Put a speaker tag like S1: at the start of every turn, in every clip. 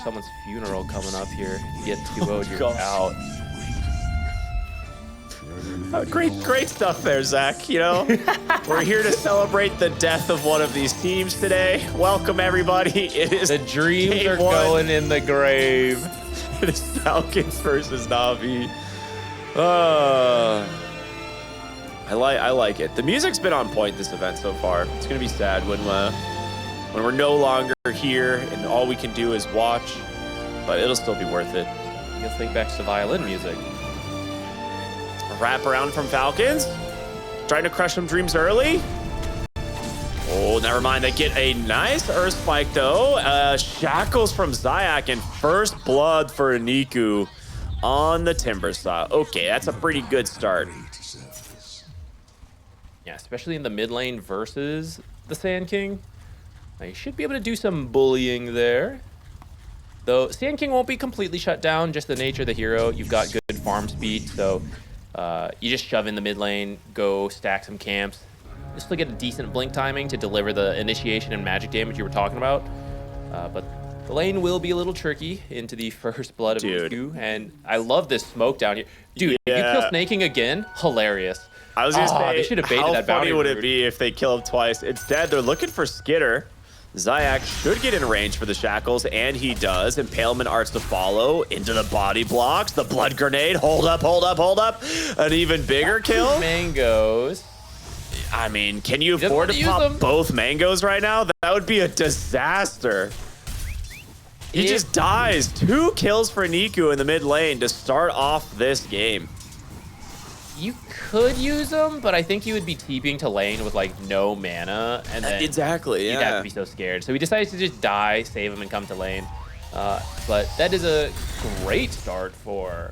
S1: someone's funeral coming up here. You get 2-0'd, you're out.
S2: Great stuff there, Zach. You know, we're here to celebrate the death of one of these teams today. Welcome, everybody. It is
S1: The dreams
S2: game
S1: are
S2: one.
S1: going in the grave.
S2: It is Falcons versus NAVI. I like it. The music's been on point this event so far. It's gonna be sad when we're no longer here and all we can do is watch, but it'll still be worth it.
S1: You'll think back to violin music.
S2: A wrap around from Falcons, trying to crush some dreams early. Oh, never mind. They get a nice Earth Spike though. Shackles from Zayak and first blood for Niku on the Timber Saw. Okay, that's a pretty good start.
S1: Yeah, especially in the mid lane versus the Sand King. Now, you should be able to do some bullying there. Though Sand King won't be completely shut down, just the nature of the hero. You've got good farm speed, so you just shove in the mid lane, go stack some camps. You still get a decent blink timing to deliver the initiation and magic damage you were talking about. But the lane will be a little tricky into the first blood of Niku. And I love this smoke down here. Dude, if you kill Snaking again, hilarious.
S2: I was gonna say,
S1: they should have baited
S2: how
S1: that
S2: funny
S1: bounty
S2: would it
S1: route.
S2: be if they kill him twice? Instead, they're looking for Skitter. Zayak should get in range for the shackles, and he does. Impalement arts to follow into the body blocks. The blood grenade. Hold up. An even bigger kill.
S1: Mangoes.
S2: I mean, can you
S1: doesn't
S2: afford
S1: want
S2: to
S1: to use
S2: pop
S1: them.
S2: both mangoes right now? That would be a disaster. He just dies. 2 kills for Niku in the mid lane to start off this game.
S1: You could use them, but I think you would be TPing to lane with like no mana, and then
S2: Exactly,
S1: you'd have to be so scared. So we decided to just die, save him, and come to lane. But that is a great start for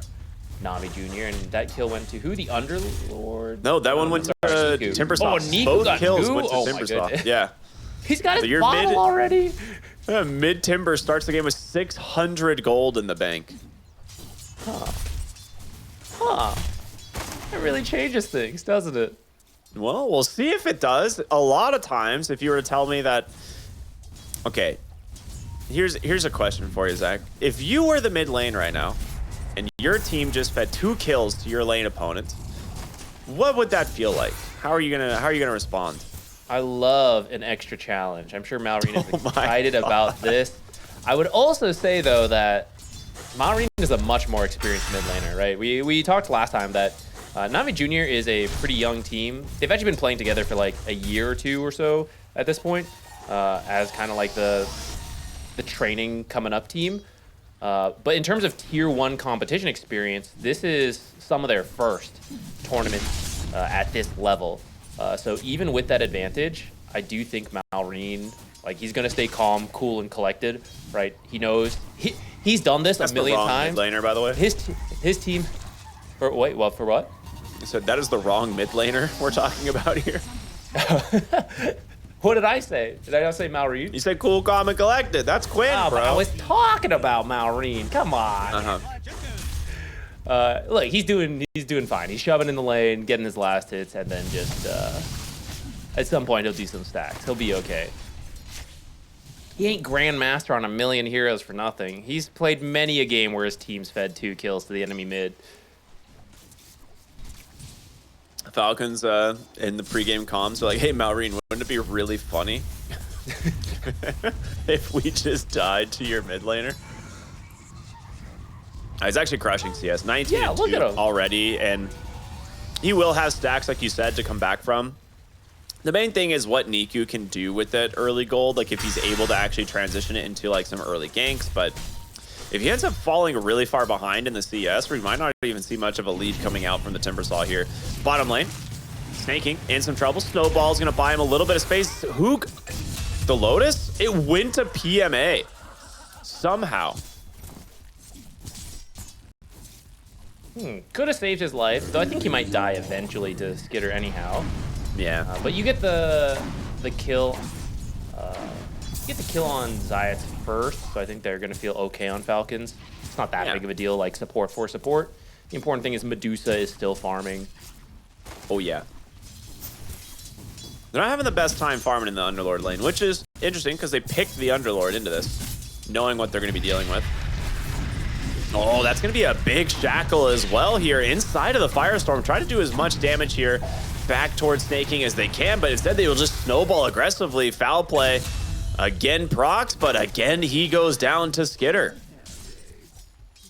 S1: Navi Jr. And that kill went to who? The Underlord?
S2: No, that one went to
S1: Niku.
S2: Timbersaw.
S1: Oh, Niku
S2: Both
S1: got
S2: kills
S1: who?
S2: went to
S1: Oh my
S2: Timbersaw.
S1: goodness.
S2: Yeah.
S1: He's got his
S2: you're
S1: bottle
S2: mid-
S1: already.
S2: Mid Timber starts the game with 600 gold in the bank.
S1: Huh. That really changes things, doesn't it?
S2: Well, we'll see if it does. A lot of times, if you were to tell me that... Okay, here's a question for you, Zach. If you were the mid lane right now, and your team just fed 2 kills to your lane opponent, what would that feel like? How are you gonna respond?
S1: I love an extra challenge. I'm sure Malrine is
S2: Oh my
S1: excited
S2: God.
S1: about this. I would also say, though, that Malrine is a much more experienced mid laner, right? We talked last time that Navi Jr. is a pretty young team. They've actually been playing together for like a year or two or so at this point, as kind of like the training coming up team. But in terms of tier 1 competition experience, this is some of their first tournaments at this level. So even with that advantage, I do think Malrine, like, he's gonna stay calm, cool, and collected, right? He knows he's done this a million times.
S2: Mid laner, by the way.
S1: His team. For what?
S2: You said that is the wrong mid laner we're talking about here.
S1: What did I say? Did I not say Malrine?
S2: You said cool, calm, and collected. That's Quinn,
S1: Oh,
S2: bro.
S1: but I was talking about Malrine. Come on. Look, he's doing fine. He's shoving in the lane, getting his last hits, and then just at some point he'll do some stacks. He'll be okay. He ain't Grandmaster on a million heroes for nothing. He's played many a game where his team's fed 2 kills to the enemy mid.
S2: Falcons in the pregame comms are like, hey, Malrine, wouldn't it be really funny if we just died to your mid laner? He's actually crushing CS. 19
S1: Yeah,
S2: and
S1: look
S2: 2
S1: at him.
S2: already, and he will have stacks, like you said, to come back from. The main thing is what Niku can do with that early gold, like if he's able to actually transition it into like some early ganks, but if he ends up falling really far behind in the CS, we might not even see much of a lead coming out from the Timbersaw here. Bottom lane, Snaking in some trouble. Snowball's gonna buy him a little bit of space. Hook, the Lotus, it went to PMA somehow.
S1: Could have saved his life, though I think he might die eventually to Skitter anyhow.
S2: Yeah.
S1: But you get the kill. You get the kill on Zayats first, so I think they're going to feel okay on Falcons. It's not that big of a deal, like support for support. The important thing is Medusa is still farming.
S2: Oh, yeah. They're not having the best time farming in the Underlord lane, which is interesting because they picked the Underlord into this. knowing what they're going to be dealing with. Oh, that's going to be a big shackle as well here inside of the Firestorm. Try to do as much damage here back towards Snaking as they can, but instead they will just snowball aggressively. Foul play. Again, Prox, but again, he goes down to Skitter.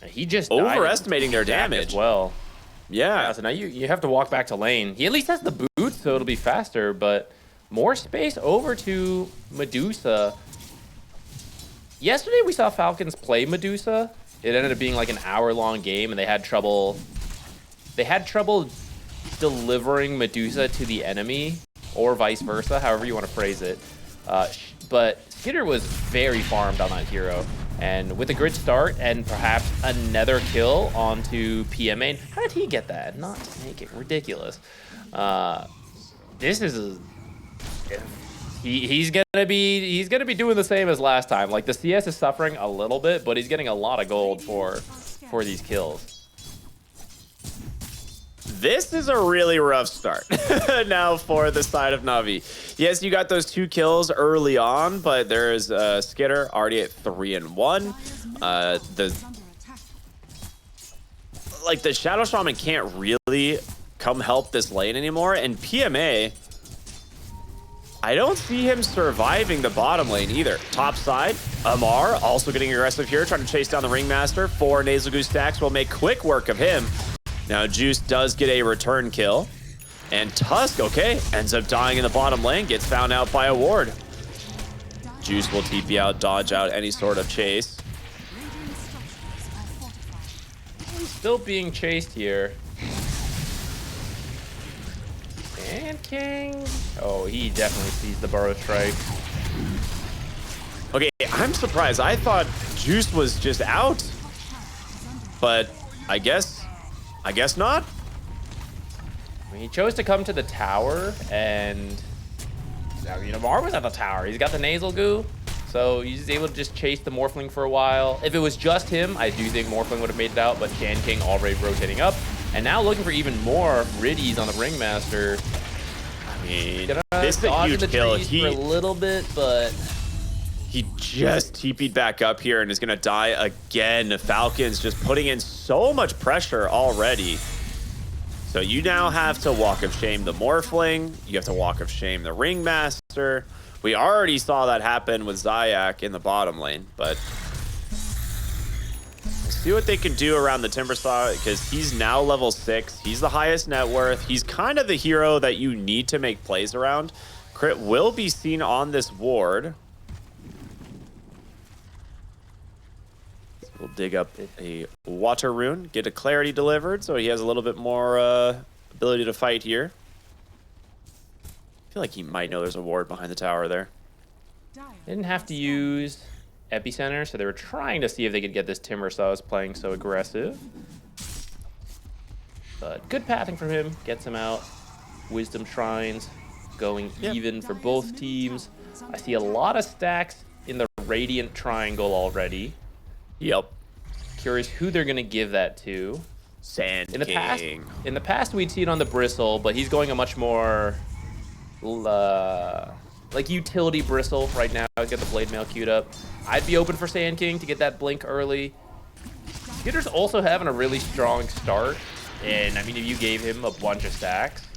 S1: He just
S2: overestimating their damage
S1: as well.
S2: Yeah.
S1: So now you have to walk back to lane. He at least has the boot, so it'll be faster, but more space over to Medusa. Yesterday we saw Falcons play Medusa. It ended up being like an hour-long game, and they had trouble delivering Medusa to the enemy, or vice versa, however you want to phrase it. But Skitter was very farmed on that hero. And with a good start and perhaps another kill onto PM main. How did he get that? Not snaking. Ridiculous. This is he's gonna be doing the same as last time. Like the CS is suffering a little bit, but he's getting a lot of gold for these kills.
S2: This is a really rough start now for the side of Navi. Yes, you got those 2 kills early on, but there is Skitter already at 3-1. The Shadow Shaman can't really come help this lane anymore, and PMA, I don't see him surviving the bottom lane either. Top side, Amar also getting aggressive here, trying to chase down the Ringmaster. 4 Nasal Goose stacks will make quick work of him. Now Juice does get a return kill, and Tusk, okay, ends up dying in the bottom lane, gets found out by a ward. Juice will TP out, dodge out any sort of chase.
S1: He's still being chased here. And King. Oh, he definitely sees the Burrow Strike.
S2: Okay, I'm surprised. I thought Juice was just out, but I guess not.
S1: I mean, he chose to come to the tower, and Mar was at the tower. He's got the nasal goo, so he's able to just chase the Morphling for a while. If it was just him, I do think Morphling would have made it out, but Shan King already rotating up, and now looking for even more Riddies on the Ringmaster.
S2: I mean, this is a huge kill.
S1: For a little bit, but
S2: he just TP'd back up here and is going to die again. Falcons just putting in so much pressure already. So you now have to Walk of Shame the Morphling. You have to Walk of Shame the Ringmaster. We already saw that happen with Zayak in the bottom lane, but we'll see what they can do around the Timbersaw, because he's now level 6. He's the highest net worth. He's kind of the hero that you need to make plays around. Crit will be seen on this ward. We'll dig up a water rune, get a clarity delivered, so he has a little bit more ability to fight here. I feel like he might know there's a ward behind the tower there.
S1: Didn't have to use Epicenter, so they were trying to see if they could get this Timbersaw playing so aggressive. But good pathing from him, gets him out. Wisdom Shrines going even for both teams. I see a lot of stacks in the Radiant Triangle already.
S2: Yep.
S1: Curious who they're gonna give that to.
S2: Sand King.
S1: In the past, we'd see it on the Bristle, but he's going a much more like utility Bristle right now. He's got the Blade Mail queued up. I'd be open for Sand King to get that blink early. Skitter's also having a really strong start, and I mean, if you gave him a bunch of stacks,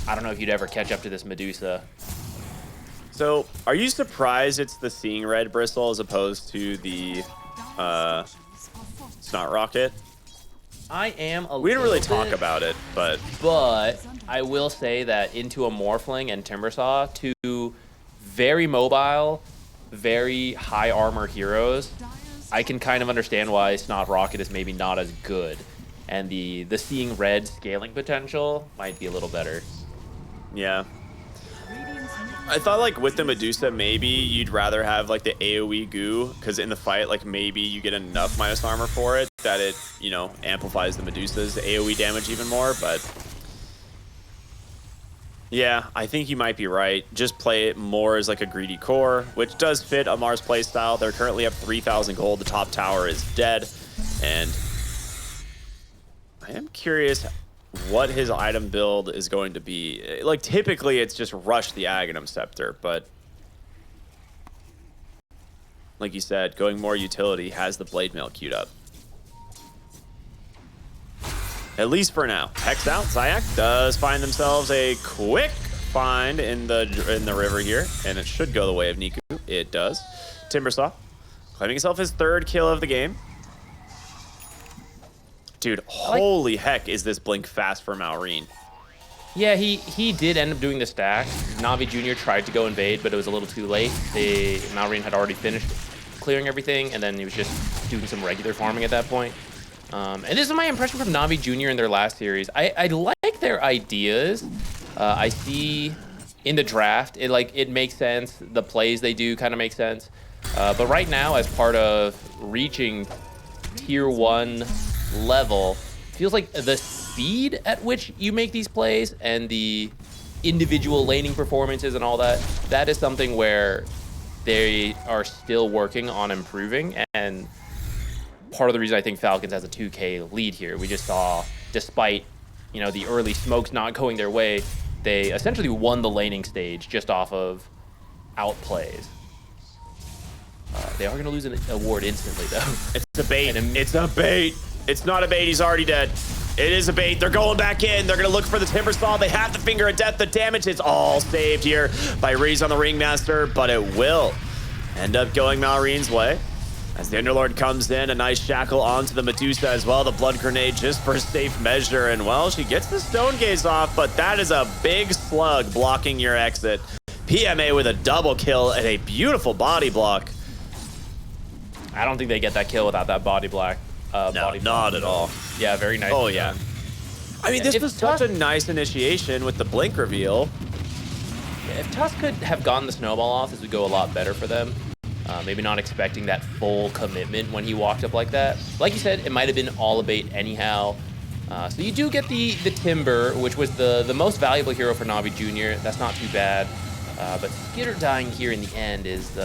S1: I don't know if you'd ever catch up to this Medusa.
S2: So, are you surprised it's the Seeing Red Bristle as opposed to the Snot Rocket?
S1: I am a
S2: We didn't really talk about it, but
S1: I will say that into a Morphling and Timbersaw, two very mobile, very high armor heroes, I can kind of understand why Snot Rocket is maybe not as good, and the Seeing Red scaling potential might be a little better.
S2: Yeah. I thought, like, with the Medusa, maybe you'd rather have, like, the AoE goo, because in the fight, like, maybe you get enough minus armor for it that it, you know, amplifies the Medusa's AoE damage even more, but yeah, I think you might be right. Just play it more as, like, a greedy core, which does fit Amar's playstyle. They're currently up 3,000 gold. The top tower is dead, and I am curious what his item build is going to be. Like, typically it's just rush the Aghanim Scepter, but like you said, going more utility, has the Blade Mail queued up. At least for now. Hex out. Zayak does find themselves a quick find in the river here, and it should go the way of Niku. It does. Timbersaw claiming himself his 3rd kill of the game. Dude, holy heck is this blink fast for Maureen.
S1: Yeah, he did end up doing the stack. Navi Jr. tried to go invade, but it was a little too late. Maureen had already finished clearing everything, and then he was just doing some regular farming at that point. And this is my impression from Navi Jr. in their last series. I like their ideas. I see in the draft, it makes sense. The plays they do kind of make sense. But right now, as part of reaching tier 1 level, feels like the speed at which you make these plays and the individual laning performances and all that, that is something where they are still working on improving. And part of the reason I think Falcons has a 2K lead here, we just saw, despite, you know, the early smokes not going their way, they essentially won the laning stage just off of outplays. They are going to lose an award instantly, though.
S2: It's a bait. It's a bait. It's not a bait. He's already dead. It is a bait. They're going back in. They're going to look for the Timbersaw. They have the Finger of Death. The damage is all saved here by Reese on the Ringmaster, but it will end up going Maureen's way. As the Underlord comes in, a nice shackle onto the Medusa as well. The Blood Grenade just for safe measure. And, well, she gets the Stone Gaze off, but that is a big slug blocking your exit. PMA with a double kill and a beautiful body block.
S1: I don't think they get that kill without that body block.
S2: No, not at all.
S1: Yeah, very nice.
S2: Oh, yeah. I mean, this was such a nice initiation with the blink reveal.
S1: If Tusk could have gotten the snowball off, this would go a lot better for them. Maybe not expecting that full commitment when he walked up like that. Like you said, it might have been all a bait anyhow. So you do get the Timber, which was the most valuable hero for Navi Jr. That's not too bad. But Skitter dying here in the end is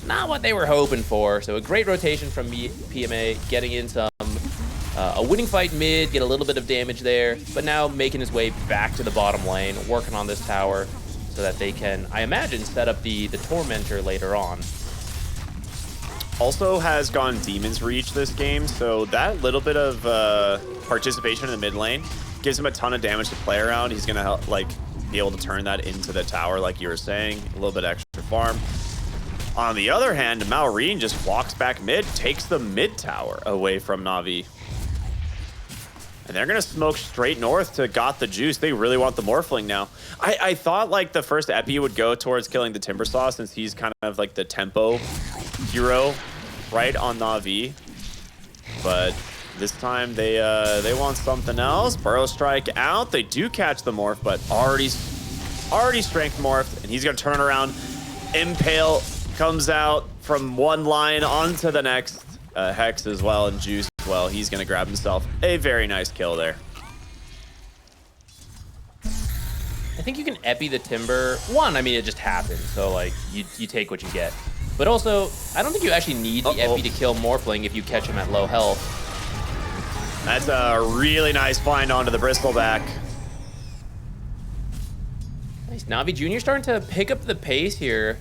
S1: not what they were hoping for. So a great rotation from PMA, getting in some a winning fight mid, get a little bit of damage there, but now making his way back to the bottom lane, working on this tower so that they can, I imagine, set up the Tormentor later on.
S2: Also has gone Demon's Reach this game, so that little bit of participation in the mid lane gives him a ton of damage to play around. He's gonna help, like, be able to turn that into the tower, like you were saying, a little bit extra farm. On the other hand, Maureen just walks back mid, takes the mid tower away from Navi. And they're going to smoke straight north to Got the Juice. They really want the Morphling now. I thought, like, the first epi would go towards killing the Timbersaw since he's kind of like the tempo hero, right, on Navi. But this time they want something else. Burrow Strike out. They do catch the Morph, but already strength morphed, and he's going to turn around. Impale comes out from one line onto the next. Hex as well, and Juice as well. He's going to grab himself a very nice kill there.
S1: I think you can epi the Timber. One, I mean, it just happens, so like you take what you get. But also, I don't think you actually need the epi to kill Morphling if you catch him at low health.
S2: That's a really nice find onto the Bristleback.
S1: Nice. Navi Jr. starting to pick up the pace here.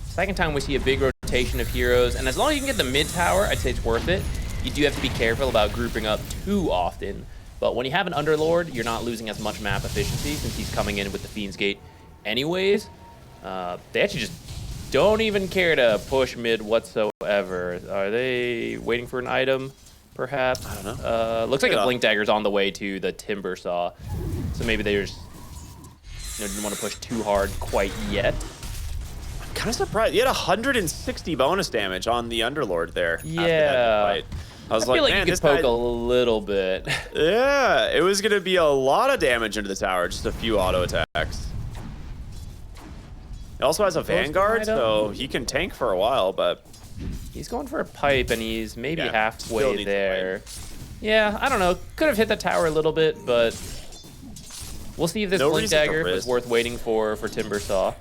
S1: Second time we see a big rotation of heroes, and as long as you can get the mid tower, I'd say it's worth it. You do have to be careful about grouping up too often, but when you have an Underlord, you're not losing as much map efficiency since he's coming in with the Fiend's Gate anyways. They actually just don't even care to push mid whatsoever. Are they waiting for an item, perhaps?
S2: I don't know.
S1: Looks like a Blink Dagger's on the way to the Timbersaw, so maybe they just didn't want to push too hard quite yet.
S2: Kind of surprised. He had 160 bonus damage on the Underlord there.
S1: Yeah.
S2: After that fight. I
S1: feel like
S2: man,
S1: you could poke a little bit.
S2: Yeah, it was going to be a lot of damage into the tower, just a few auto attacks. He also has a Vanguard, so he can tank for a while, but...
S1: He's going for a pipe, and he's maybe halfway
S2: still
S1: there. Yeah, I don't know. Could have hit the tower a little bit, but... We'll see if this Blink Dagger is worth waiting for Timbersaw.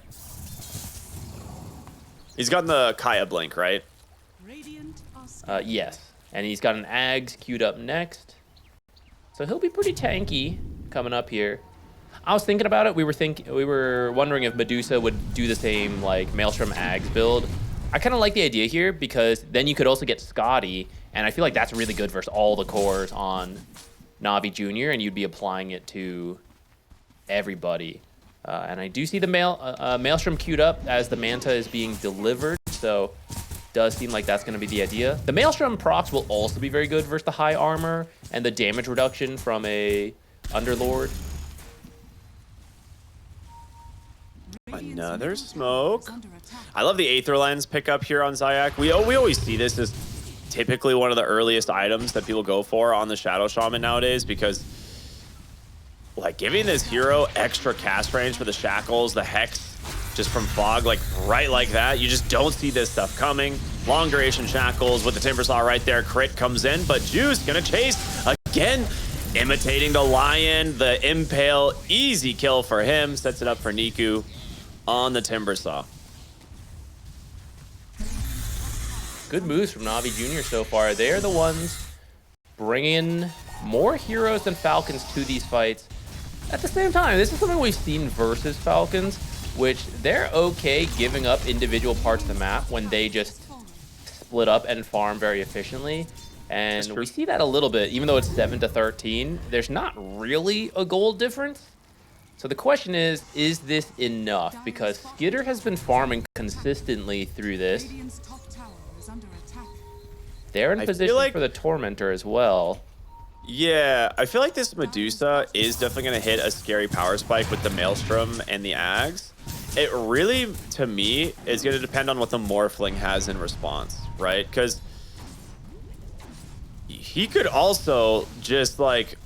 S2: He's gotten the Kaya Blink, right?
S1: Yes. And he's got an Ags queued up next. So he'll be pretty tanky coming up here. I was thinking about it. We were wondering if Medusa would do the same like Maelstrom Ags build I kind of like the idea here because then you could also get Scotty, and I feel like that's really good versus all the cores on Navi Junior, and you'd be applying it to everybody. And I do see the Maelstrom queued up as the Manta is being delivered, so does seem like that's going to be the idea. The Maelstrom procs will also be very good versus the high armor and the damage reduction from a Underlord.
S2: Another smoke. I love the Aether Lens pickup here on Zayak. We always see this as typically one of the earliest items that people go for on the Shadow Shaman nowadays because, like, giving this hero extra cast range for the Shackles, the Hex, just from Fog, like, right like that, you just don't see this stuff coming. Long duration Shackles with the Timbersaw right there. Crit comes in, but Juice gonna chase again. Imitating the Lion, the Impale, easy kill for him. Sets it up for Niku on the Timbersaw.
S1: Good moves from Navi Junior so far. They're the ones bringing more heroes than Falcons to these fights. At the same time, this is something we've seen versus Falcons, which they're okay giving up individual parts of the map when they just split up and farm very efficiently. And we see that a little bit, even though it's 7-13, there's not really a gold difference. So the question is this enough? Because Skitter has been farming consistently through this. They're in position for the Tormentor as well.
S2: Yeah, I feel like this Medusa is definitely going to hit a scary power spike with the Maelstrom and the Ags. It really, to me, is going to depend on what the Morphling has in response, right? Because he could also just, like,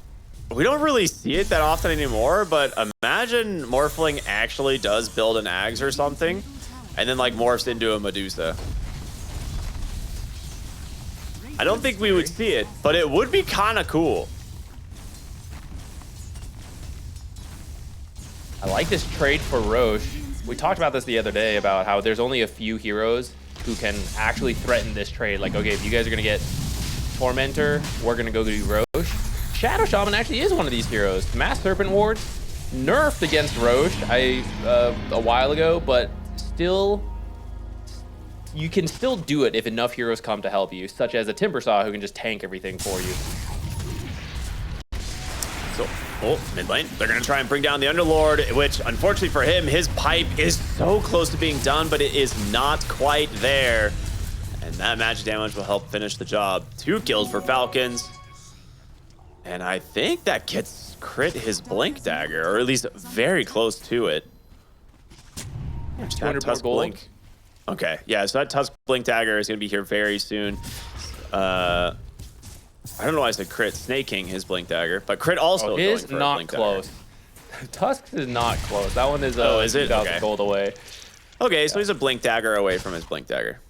S2: we don't really see it that often anymore, but imagine Morphling actually does build an Ags or something, and then, like, morphs into a Medusa. I don't think we would see it, but it would be kind of cool.
S1: I like this trade for Roche. We talked about this the other day about how there's only a few heroes who can actually threaten this trade. Like, okay, if you guys are going to get Tormentor, we're going to go do Roche. Shadow Shaman actually is one of these heroes. Mass Serpent Wards nerfed against Roche a while ago, but still, you can still do it if enough heroes come to help you, such as a Timbersaw who can just tank everything for you.
S2: So, mid lane, they're going to try and bring down the Underlord, which, unfortunately for him, his pipe is so close to being done, but it is not quite there. And that magic damage will help finish the job. 2 kills for Falcons. And I think that gets crit his Blink Dagger, or at least very close to it.
S1: 200 more gold.
S2: Blink. Okay, yeah, so that Tusk Blink Dagger is going to be here very soon. I don't know why I said crit. Snake King, his Blink Dagger. But crit also
S1: is
S2: going for
S1: not
S2: a Blink
S1: close. Tusk is not close. That one is
S2: is it?
S1: 2,000 gold away.
S2: Okay, so he's a Blink Dagger away from his Blink Dagger.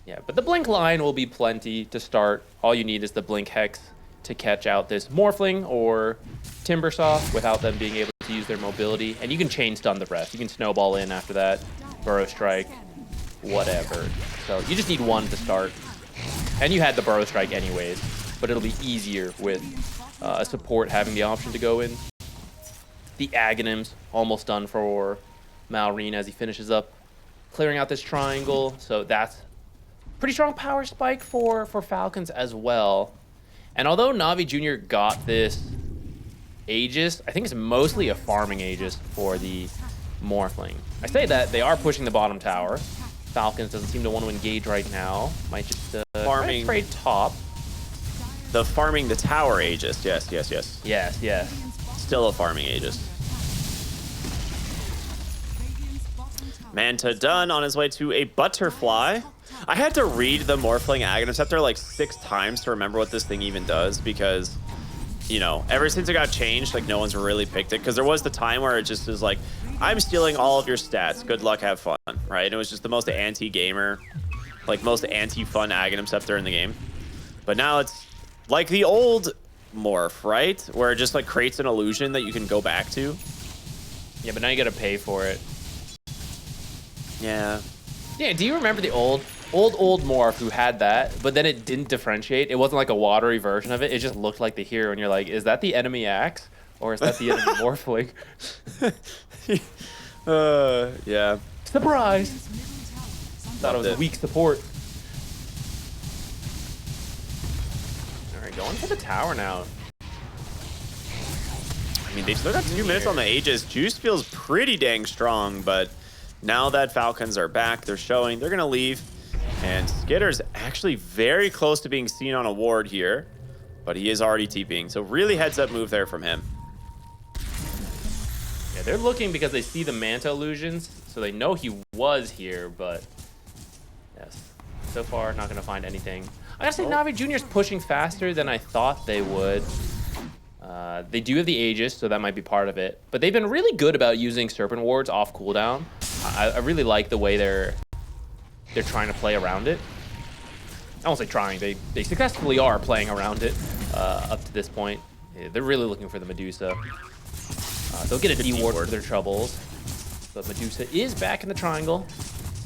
S1: Yeah, but the Blink line will be plenty to start. All you need is the Blink Hex to catch out this Morphling or Timbersaw without them being able to use their mobility. And you can chain stun the rest. You can snowball in after that, Burrow Strike, whatever. So you just need one to start. And you had the Burrow Strike anyways, but it'll be easier with a support having the option to go in. The Aghanims almost done for Malrine as he finishes up clearing out this triangle. So that's pretty strong power spike for Falcons as well. And although Navi Junior got this Aegis, I think it's mostly a farming Aegis for the Morphling. I say that, they are pushing the bottom tower. Falcons doesn't seem to want to engage right now. Might just
S2: farming
S1: trade top.
S2: The farming the tower Aegis, yes.
S1: Yes.
S2: Still a farming Aegis. Manta done on his way to a Butterfly. I had to read the Morphling Aghanim Scepter like 6 times to remember what this thing even does because, you know, ever since it got changed, like no one's really picked it because there was the time where it just is like, I'm stealing all of your stats. Good luck, have fun, right? And it was just the most anti-gamer, like most anti-fun Aghanim Scepter in the game. But now it's like the old Morph, right? Where it just like creates an illusion that you can go back to.
S1: Yeah, but now you gotta pay for it.
S2: Yeah.
S1: Yeah, do you remember the old Morph who had that, but then it didn't differentiate? It wasn't like a watery version of it. It just looked like the hero, and you're like, is that the enemy axe? Or is that the enemy Morphling?
S2: Yeah.
S1: Surprise! Thought it was weak support. All right, going for the tower now.
S2: I mean, they've still got 2 minutes on the Aegis. Juice feels pretty dang strong, but now that Falcons are back, they're showing they're going to leave. And Skitter's actually very close to being seen on a ward here, but he is already TPing. So really heads up move there from him.
S1: Yeah, they're looking because they see the Manta illusions, so they know he was here, but yes, so far not going to find anything. I gotta say, Navi Jr.'s pushing faster than I thought they would. They do have the Aegis, so that might be part of it. But they've been really good about using Serpent Wards off cooldown. I really like the way they're trying to play around it. I won't say trying. They successfully are playing around it up to this point. Yeah, they're really looking for the Medusa. They'll get a D-ward for their troubles. But Medusa is back in the triangle,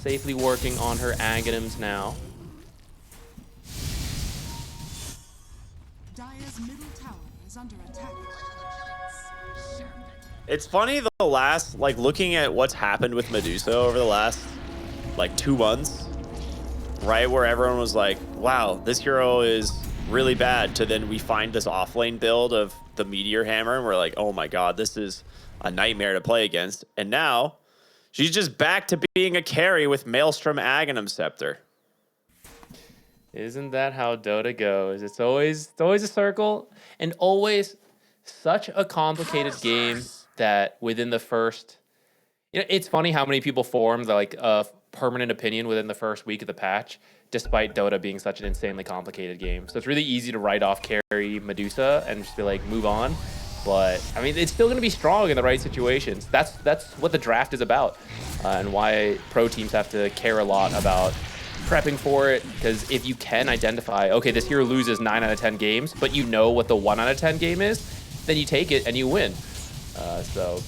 S1: safely working on her Aghanims now.
S3: Dire's middle tower is under attack.
S2: It's funny the last, like, looking at what's happened with Medusa over the last, like, 2 months, right? Where everyone was like, wow, this hero is really bad, to then we find this offlane build of the Meteor Hammer, and we're like, oh my god, this is a nightmare to play against. And now, she's just back to being a carry with Maelstrom Aghanim Scepter.
S1: Isn't that how Dota goes? It's always a circle, and always such a complicated game that within the first, you know, it's funny how many people formed like a permanent opinion within the first week of the patch, despite Dota being such an insanely complicated game. So it's really easy to write off carry Medusa and just be like, move on. But I mean, it's still going to be strong in the right situations. That's what the draft is about, and why pro teams have to care a lot about prepping for it. Because if you can identify, okay, this hero loses 9 out of 10 games, but you know what the 1 out of 10 game is, then you take it and you win. So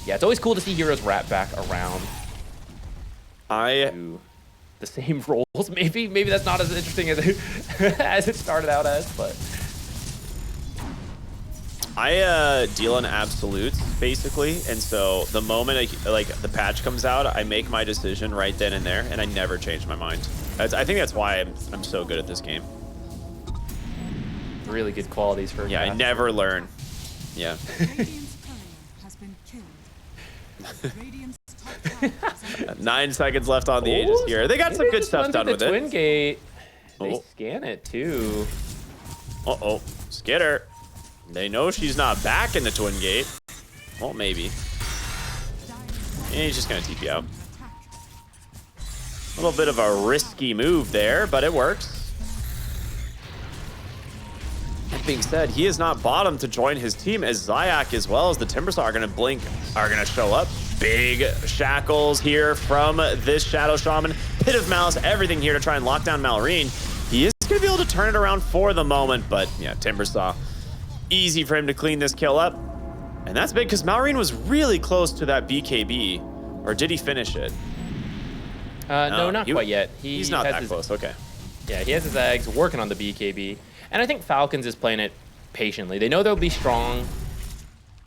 S1: yeah, it's always cool to see heroes wrap back around to the same roles. Maybe that's not as interesting as as it started out as, but
S2: I deal in absolutes basically, and so the moment the patch comes out, I make my decision right then and there, and I never change my mind. I think that's why I'm so good at this game.
S1: Really good qualities for
S2: I never learn. Yeah.
S3: Radiant's courier has been killed. Radiant's top tower is under
S2: 9 seconds left on the Aegis here. They got some good stuff done with
S1: the
S2: it.
S1: Twin Gate. They scan it too.
S2: Uh-oh. Skitter. They know she's not back in the Twin Gate. Well, maybe. And he's just going to TP out. A little bit of a risky move there, but it works. That being said, he is not bottom to join his team, as Zayak as well as the Timbersaw are going to blink, are going to show up. Big shackles here from this Shadow Shaman. Pit of Malice, everything here to try and lock down Malrine. He is going to be able to turn it around for the moment, but yeah, Timbersaw. Easy for him to clean this kill up. And that's big because Malrine was really close to that BKB. Or did he finish it?
S1: No, not quite yet.
S2: He's not that close, okay.
S1: Yeah, he has his eggs working on the BKB. And I think Falcons is playing it patiently. They know they'll be strong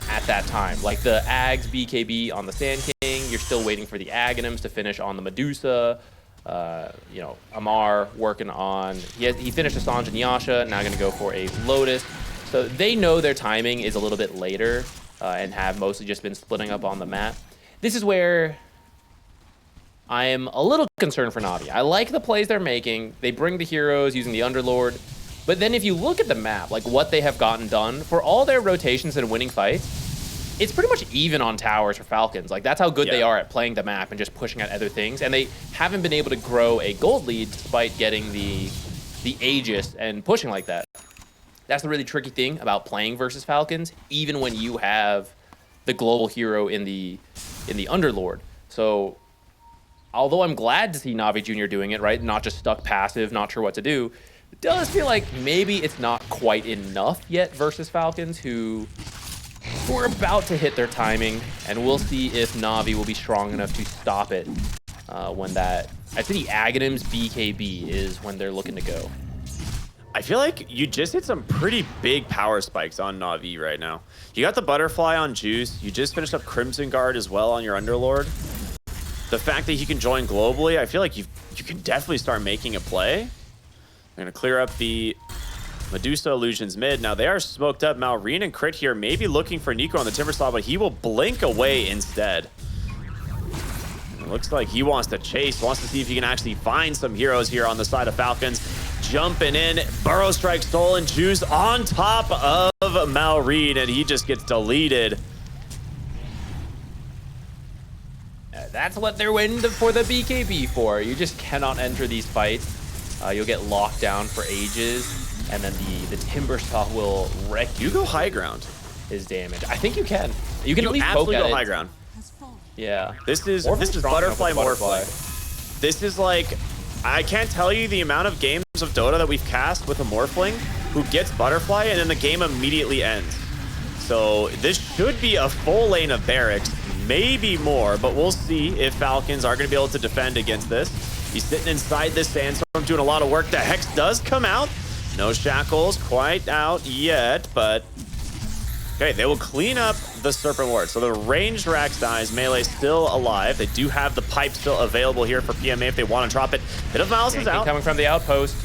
S1: at that time. Like the Ags BKB on the Sand King, you're still waiting for the Aghanims to finish on the Medusa. You know, Amar working on, he finished Assange and Yasha, now going to go for a Lotus. So they know their timing is a little bit later and have mostly just been splitting up on the map. This is where I am a little concerned for Navi. I like the plays they're making. They bring the heroes using the Underlord. But then if you look at the map, like what they have gotten done, for all their rotations and winning fights, it's pretty much even on towers for Falcons. Like that's how good they are at playing the map and just pushing out other things. And they haven't been able to grow a gold lead despite getting the Aegis and pushing like that. That's the really tricky thing about playing versus Falcons, even when you have the global hero in the Underlord. So although I'm glad to see Navi Jr. doing it, right? Not just stuck passive, not sure what to do. It does feel like maybe it's not quite enough yet versus Falcons, who are about to hit their timing, and we'll see if Navi will be strong enough to stop it when that, I think the Aghanim's BKB is when they're looking to go.
S2: I feel like you just hit some pretty big power spikes on Na'Vi right now. You got the Butterfly on Juice. You just finished up Crimson Guard as well on your Underlord. the fact that he can join globally, I feel like you can definitely start making a play. We're going to clear up the Medusa Illusions mid. Now they are smoked up. Malrine and Crit here maybe looking for Nico on the Timbersaw, but he will blink away instead. It looks like he wants to chase, wants to see if he can actually find some heroes here on the side of Falcons. Jumping in, Burrow Strike stolen, Juice on top of Malrine, and he just gets deleted.
S1: That's what they're waiting for the BKB for. You just cannot enter these fights. You'll get locked down for ages, and then the Timbersaw will wreck you.
S2: You go high ground.
S1: His damage. I think you can. You can at least poke
S2: absolutely
S1: at
S2: go
S1: it.
S2: high ground.
S1: Yeah.
S2: This is
S1: strong
S2: butterfly
S1: enough with
S2: morphling. This is like, I can't tell you the amount of games of Dota that we've cast with a morphling who gets butterfly and then the game immediately ends. So this should be a full lane of barracks, maybe more, but we'll see if Falcons are going to be able to defend against this. He's sitting inside this sandstorm doing a lot of work. The Hex does come out. No shackles quite out yet, but okay, they will clean up the Serpent Ward. So the ranged Rax dies, melee still alive. They do have the pipe still available here for PMA if they want to drop it. Bit of Mouse is out.
S1: Coming from the outpost.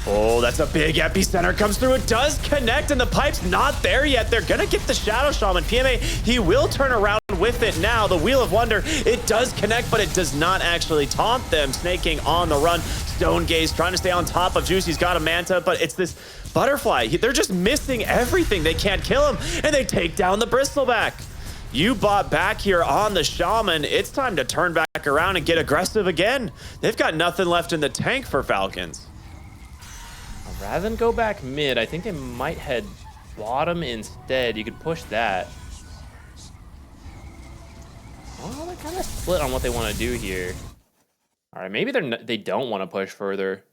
S2: Oh, that's a big epicenter. Comes through. It does connect, and the pipe's not there yet. They're going to get the Shadow Shaman. PMA, he will turn around with it now. The Wheel of Wonder, it does connect, but it does not actually taunt them. Snake King on the run. Stone Gaze trying to stay on top of Juice. He's got a Manta, but it's this Butterfly. They're just missing everything. They can't kill him, and they take down the Bristleback. You bought back here on the Shaman. It's time to turn back around and get aggressive again. They've got nothing left in the tank for Falcons.
S1: Rather than go back mid, I think they might head bottom instead. You could push that. Well, they're kind of split on what they want to do here. All right, maybe they don't want to push further.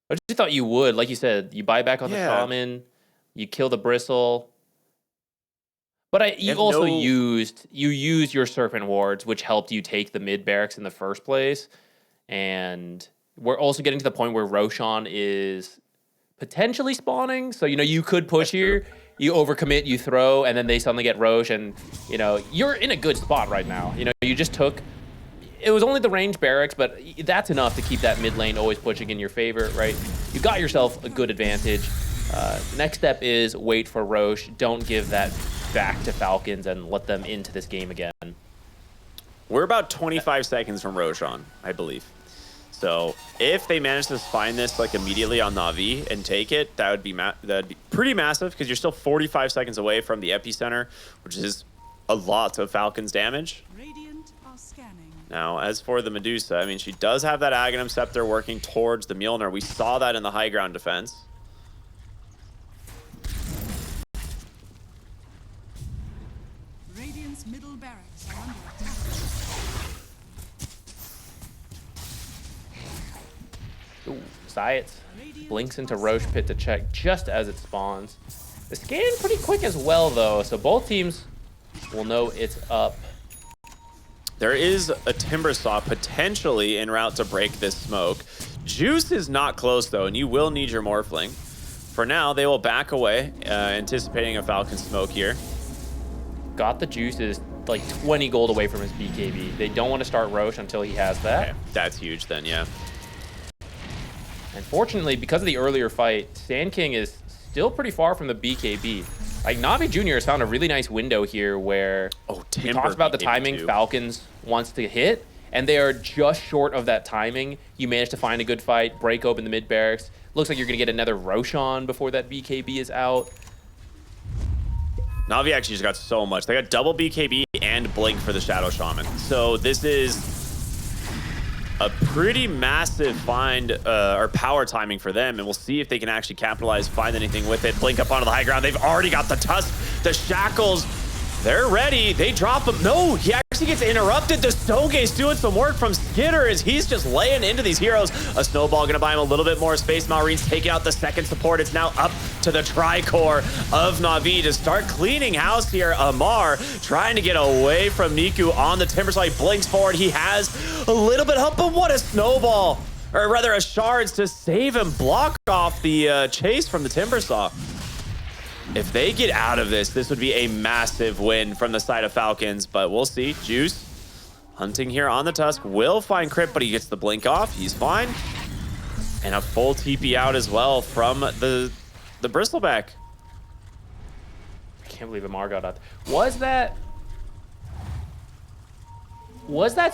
S1: I just thought you would. Like you said, you buy back on the Shaman, you kill the Bristle. But you also used your Serpent Wards, which helped you take the mid barracks in the first place. And we're also getting to the point where Roshan is potentially spawning. So, you could push here, you overcommit, you throw, and then they suddenly get Rosh, and, you're in a good spot right now. You just took, it was only the range barracks, but that's enough to keep that mid lane always pushing in your favor, right? You got yourself a good advantage. Next step is wait for Rosh. Don't give that back to Falcons and let them into this game again.
S2: We're about 25 seconds from Roshan, I believe. So if they manage to find this like immediately on NAVI and take it, that'd be pretty massive because you're still 45 seconds away from the epicenter, which is a lot of Falcons damage.
S3: Radiant are scanning.
S2: Now, as for the Medusa, I mean, she does have that Aghanim Scepter working towards the Mjolnir. We saw that in the high ground defense.
S3: Radiant's middle barracks are under attack.
S1: Ooh, Zayat blinks into Rosh Pit to check just as it spawns. The scan pretty quick as well, though, so both teams will know it's up.
S2: There is a Timbersaw potentially en route to break this smoke. Juice is not close, though, and you will need your Morphling. For now, they will back away, anticipating a Falcon smoke here.
S1: Got the Juices like 20 gold away from his BKB. They don't want to start Rosh until he has that.
S2: Okay, that's huge then, yeah.
S1: And fortunately, because of the earlier fight, Sand King is still pretty far from the BKB. Like, Navi Jr. has found a really nice window here where we talked about the timing
S2: too.
S1: Falcons wants to hit, and they are just short of that timing. You manage to find a good fight, break open the mid barracks. Looks like you're going to get another Roshan before that BKB is out.
S2: Navi actually just got so much. They got double BKB and Blink for the Shadow Shaman. So this is a pretty massive find or power timing for them, and we'll see if they can actually capitalize, find anything with it. Blink up onto the high ground. They've already got the Tusk, the Shackles. They're ready. They drop him. No, he actually gets interrupted. The Stone Gaze doing some work from Skitter as he's just laying into these heroes. A Snowball going to buy him a little bit more space. Malrine's taking out the second support. It's now up to the Tricore of Navi to start cleaning house here. Amar trying to get away from Niku on the Timbersaw. He blinks forward. He has a little bit of help, but what a Snowball. Or rather a Shards to save him, block off the chase from the Timbersaw. If they get out of this, this would be a massive win from the side of Falcons, but we'll see. Juice Hunting here on the Tusk. Will find Crypt, but he gets the blink off. He's fine. And a full TP out as well from the Bristleback.
S1: I can't believe Amar got out. Was that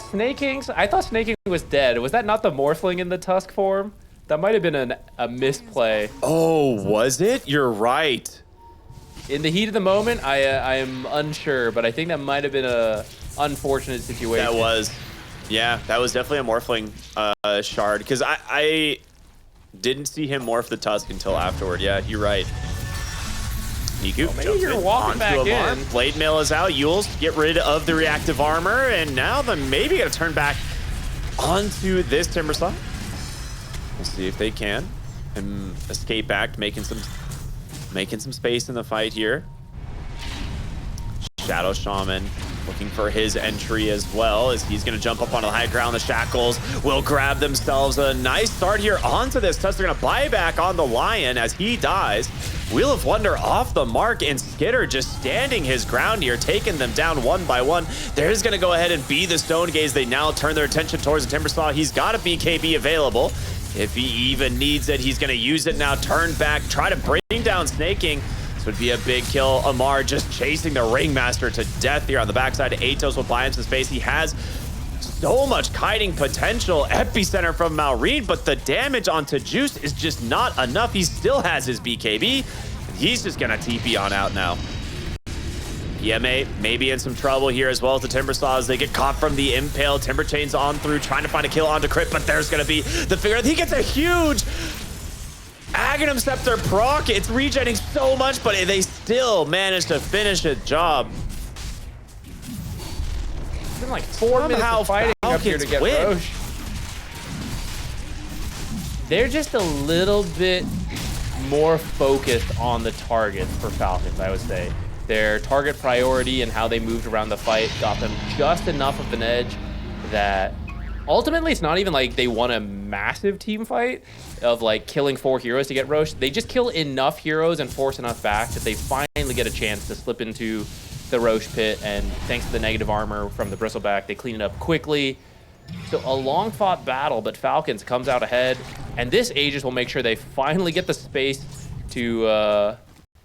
S1: Snake King? I thought Snake King was dead. Was that not the Morphling in the Tusk form? That might have been a misplay.
S2: Oh, was it? You're right.
S1: In the heat of the moment, I am unsure, but I think that might have been a unfortunate situation.
S2: That was. Yeah, that was definitely a Morphling shard. Because I didn't see him morph the Tusk until afterward. Yeah, you're right. Niku
S1: maybe you're walking back in.
S2: Blade Mail is out. Yules get rid of the reactive armor, and now they're maybe gonna turn back onto this Timbersaw. We'll see if they can and escape back, making some space in the fight here. Shadow Shaman looking for his entry as well, as he's going to jump up onto the high ground. The Shackles will grab themselves a nice start here onto this Tusk. They're going to buy back on the Lion as he dies. Wheel of Wonder off the mark, and Skitter just standing his ground here, taking them down one by one. They're just going to go ahead and be the Stone Gaze. They now turn their attention towards the Timbersaw. He's got a BKB available. If he even needs it, he's going to use it now. Turn back, try to bring down Snake King. This would be a big kill. Amar just chasing the Ringmaster to death here on the backside. Atos will buy him some space. He has so much kiting potential. Epicenter from Malrine, but the damage onto Juice is just not enough. He still has his BKB. He's just going to TP on out now. PMA maybe in some trouble here as well as the Timbersaws. They get caught from the Impale. Timber Chains on through, trying to find a kill onto Crypt, but there's going to be the figure. He gets a huge Aghanim Scepter proc. It's regenerating so much, but they still manage to finish the job.
S1: It's been like 4 minutes of fighting up here to get Roche. They're just a little bit more focused on the targets for Falcons, I would say. Their target priority and how they moved around the fight got them just enough of an edge that ultimately it's not even like they won a massive team fight of like killing 4 heroes to get Roche. They just kill enough heroes and force enough back that they finally get a chance to slip into the Roche pit, and thanks to the negative armor from the Bristleback, they clean it up quickly. So a long fought battle, but Falcons comes out ahead, and this Aegis will make sure they finally get the space to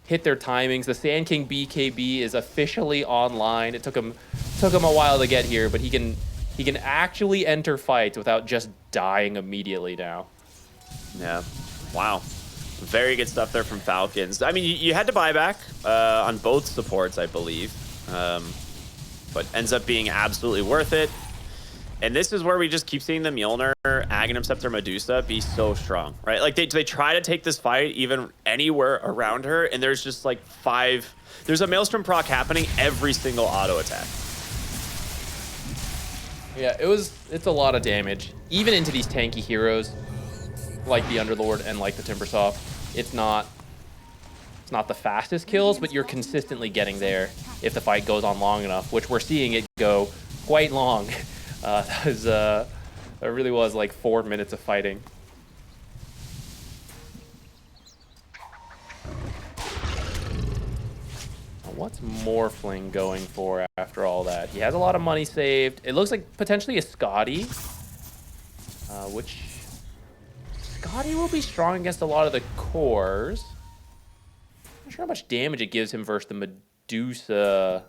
S1: hit their timings. The Sand King BKB is officially online. It took him a while to get here, but he can actually enter fights without just dying immediately now.
S2: Yeah. Wow. Very good stuff there from Falcons. I mean, you had to buy back on both supports, I believe, but ends up being absolutely worth it. And this is where we just keep seeing the Mjolnir, Aghanim Scepter, Medusa be so strong, right? Like they try to take this fight even anywhere around her, and there's just like 5. There's a Maelstrom proc happening every single auto attack.
S1: Yeah, it's a lot of damage, even into these tanky heroes like the Underlord and like the Timbersaw. It's not the fastest kills, but you're consistently getting there if the fight goes on long enough, which we're seeing it go quite long. That really was like 4 minutes of fighting. What's Morphling going for after all that? He has a lot of money saved. It looks like potentially a Scotty, which Scotty will be strong against a lot of the cores. Not sure how much damage it gives him versus the Medusa.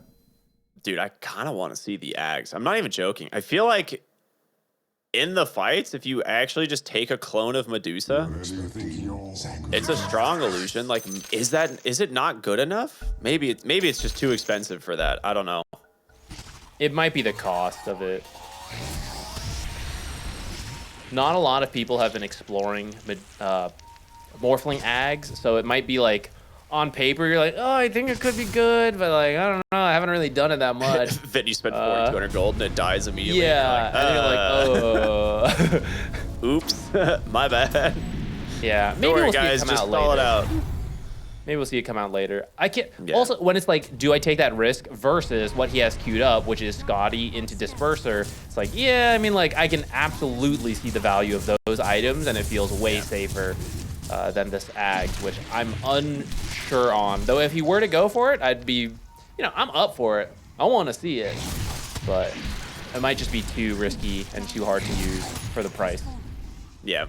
S2: Dude, I kind of want to see the Ags. I'm not even joking. I feel like in the fights, if you actually just take a clone of Medusa, it's a strong illusion. Like, is it not good enough? Maybe it's just too expensive for that. I don't know.
S1: It might be the cost of it. Not a lot of people have been exploring Morphling Ags, so it might be like, on paper, you're like, oh, I think it could be good, but like, I don't know, I haven't really done it that much.
S2: Then you spend 200 gold and it dies immediately.
S1: Yeah, and you're like, oh.
S2: Oops, my bad.
S1: Yeah, maybe
S2: don't worry,
S1: we'll
S2: guys,
S1: see it come
S2: just
S1: out
S2: stall
S1: later.
S2: it out.
S1: Maybe we'll see it come out later. I can't.
S2: Yeah.
S1: Also, when it's like, do I take that risk versus what he has queued up, which is Scotty into Disperser? It's like, yeah, I mean, like, I can absolutely see the value of those items, and it feels way safer than this Ags, which I'm unsure on. Though if he were to go for it, I'd be, I'm up for it. I want to see it, but it might just be too risky and too hard to use for the price.
S2: Yeah.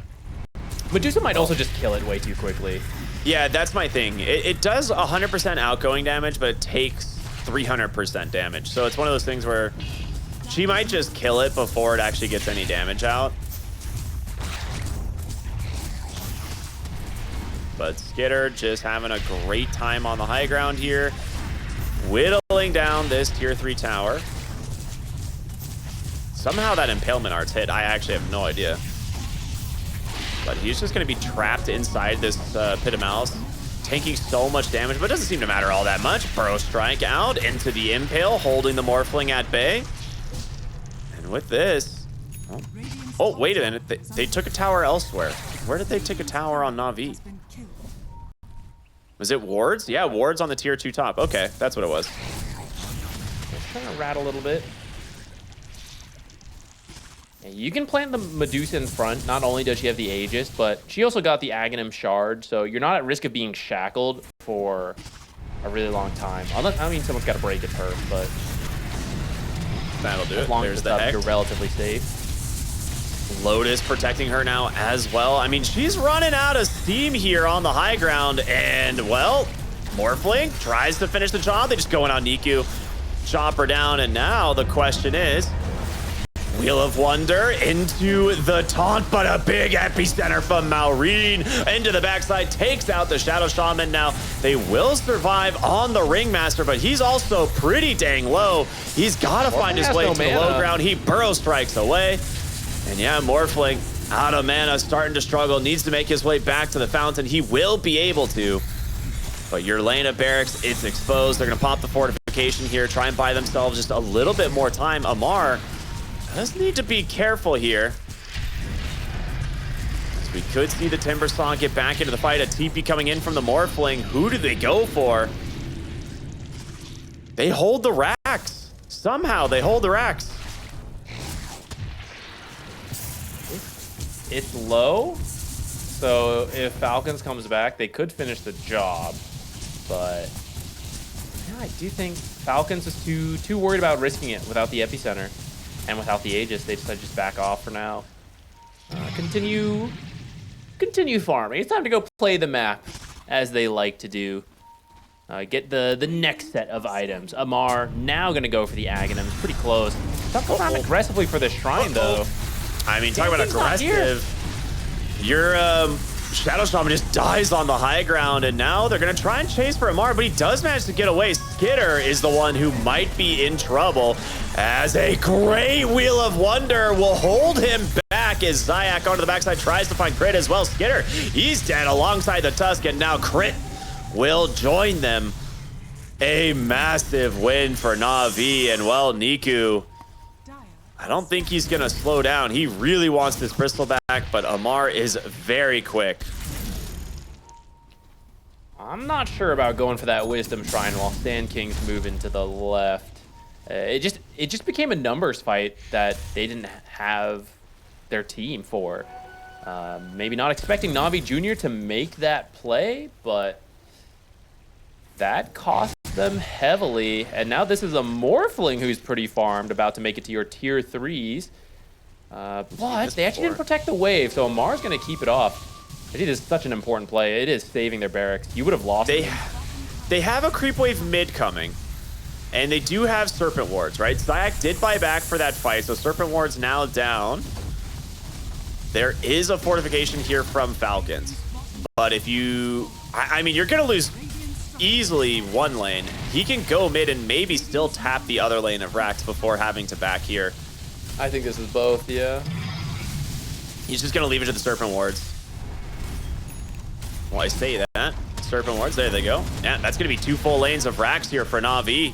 S1: Medusa might also just kill it way too quickly.
S2: Yeah, that's my thing. It does 100% outgoing damage, but it takes 300% damage. So it's one of those things where she might just kill it before it actually gets any damage out. But Skitter just having a great time on the high ground here, whittling down this tier 3 tower. Somehow that impalement art's hit. I actually have no idea. But he's just going to be trapped inside this Pit of Malice, taking so much damage, but it doesn't seem to matter all that much. Burrow Strike out into the Impale, holding the Morphling at bay. And with this... Oh, wait a minute. They took a tower elsewhere. Where did they take a tower on Na'Vi? Was it wards? Yeah, wards on the tier 2 top. Okay, that's what it was.
S1: Just trying to rat a little bit. Yeah, you can plant the Medusa in front. Not only does she have the Aegis, but she also got the Aghanim Shard, so you're not at risk of being shackled for a really long time. Unless, I mean, someone's got to break it first, but
S2: that'll do
S1: as
S2: it.
S1: long
S2: There's
S1: as
S2: the Hex.
S1: you're relatively safe.
S2: Lotus protecting her now as well. I mean, she's running out of steam here on the high ground, and, well, Morphling tries to finish the job. They just go in on Niku, chop her down, and now the question is, Wheel of Wonder into the taunt, but a big epicenter from Maureen into the backside, takes out the Shadow Shaman. Now, they will survive on the Ringmaster, but he's also pretty dang low. He's got to find his way to the low ground. He Burrow Strikes away. And yeah, Morphling out of mana, starting to struggle, needs to make his way back to the fountain. He will be able to. But your lane of barracks, it's exposed. They're going to pop the fortification here, try and buy themselves just a little bit more time. Amar does need to be careful here. We could see the Timber Song get back into the fight. A TP coming in from the Morphling. Who do they go for? They hold the racks. Somehow they hold the racks.
S1: It's low, so if Falcons comes back, they could finish the job. But yeah, I do think Falcons is too worried about risking it without the epicenter and without the Aegis. They decide to just back off for now. Continue farming. It's time to go play the map as they like to do. Get the next set of items. Amar now going to go for the Aghanim. It's pretty close. Tough to farm aggressively for this shrine, though.
S2: I mean, talk about aggressive. Your Shadow Shaman just dies on the high ground, and now they're going to try and chase for Amar, but he does manage to get away. Skitter is the one who might be in trouble, as a great Wheel of Wonder will hold him back as Zayak onto the backside tries to find Crit as well. Skitter, he's dead alongside the Tusk, and now Crit will join them. A massive win for Na'Vi, and well, Niku, I don't think he's going to slow down. He really wants this Bristol back, but Amar is very quick.
S1: I'm not sure about going for that Wisdom Shrine while Sand King's moving to the left. It just became a numbers fight that they didn't have their team for. Maybe not expecting Navi Jr. to make that play, but that cost them heavily. And now this is a Morphling who's pretty farmed, about to make it to your tier 3s. But they actually didn't protect the wave, so Amar's going to keep it off. I think this is such an important play. It is saving their barracks. You would have lost it.
S2: They have a creep wave mid coming, and they do have Serpent Wards, right? Zayak did buy back for that fight, so Serpent Wards now down. There is a fortification here from Falcons, but if you... I mean, you're going to lose easily one lane. He can go mid and maybe still tap the other lane of Rax before having to back here.
S1: I think this is both, yeah.
S2: He's just going to leave it to the Serpent Wards. Well, I say that. Serpent Wards, there they go. Yeah, that's going to be 2 full lanes of Rax here for Na'Vi.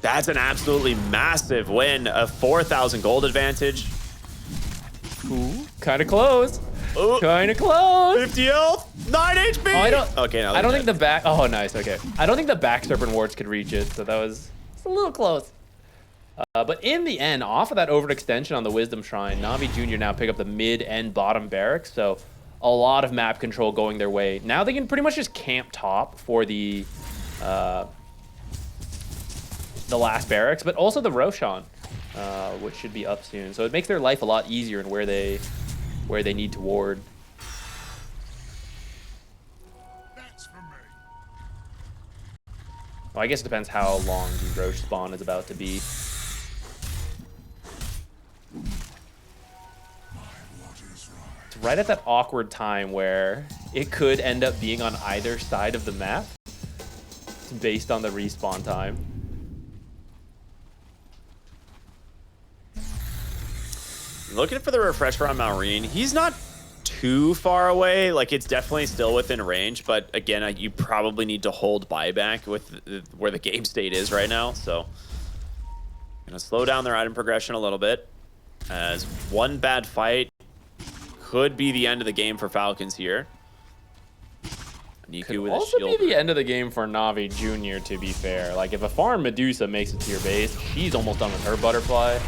S2: That's an absolutely massive win. A 4,000 gold advantage.
S1: Ooh, kind of close.
S2: Ooh.
S1: Kind of close.
S2: 50 health, 9 HP.
S1: Oh, I don't.
S2: Okay, now
S1: I don't think the back. Oh, nice. Okay. I don't think the back Serpent Wards could reach it, so that was a little close. But in the end, off of that overextension on the Wisdom Shrine, Navi Jr. now pick up the mid and bottom barracks, so a lot of map control going their way. Now they can pretty much just camp top for the last barracks, but also the Roshan. which should be up soon. So it makes their life a lot easier in where they need to ward. Well, I guess it depends how long the Roche spawn is about to be. It's right at that awkward time where it could end up being on either side of the map based on the respawn time.
S2: Looking for the refresher on Maureen. He's not too far away. Like, it's definitely still within range, but again, you probably need to hold buyback with where the game state is right now. So gonna slow down their item progression a little bit, as one bad fight could be the end of the game for Falcons here. Niku
S1: Could
S2: with a
S1: also
S2: shield.
S1: be the end of the game for Navi Jr., to be fair. Like, if a farm Medusa makes it to your base, she's almost done with her butterfly.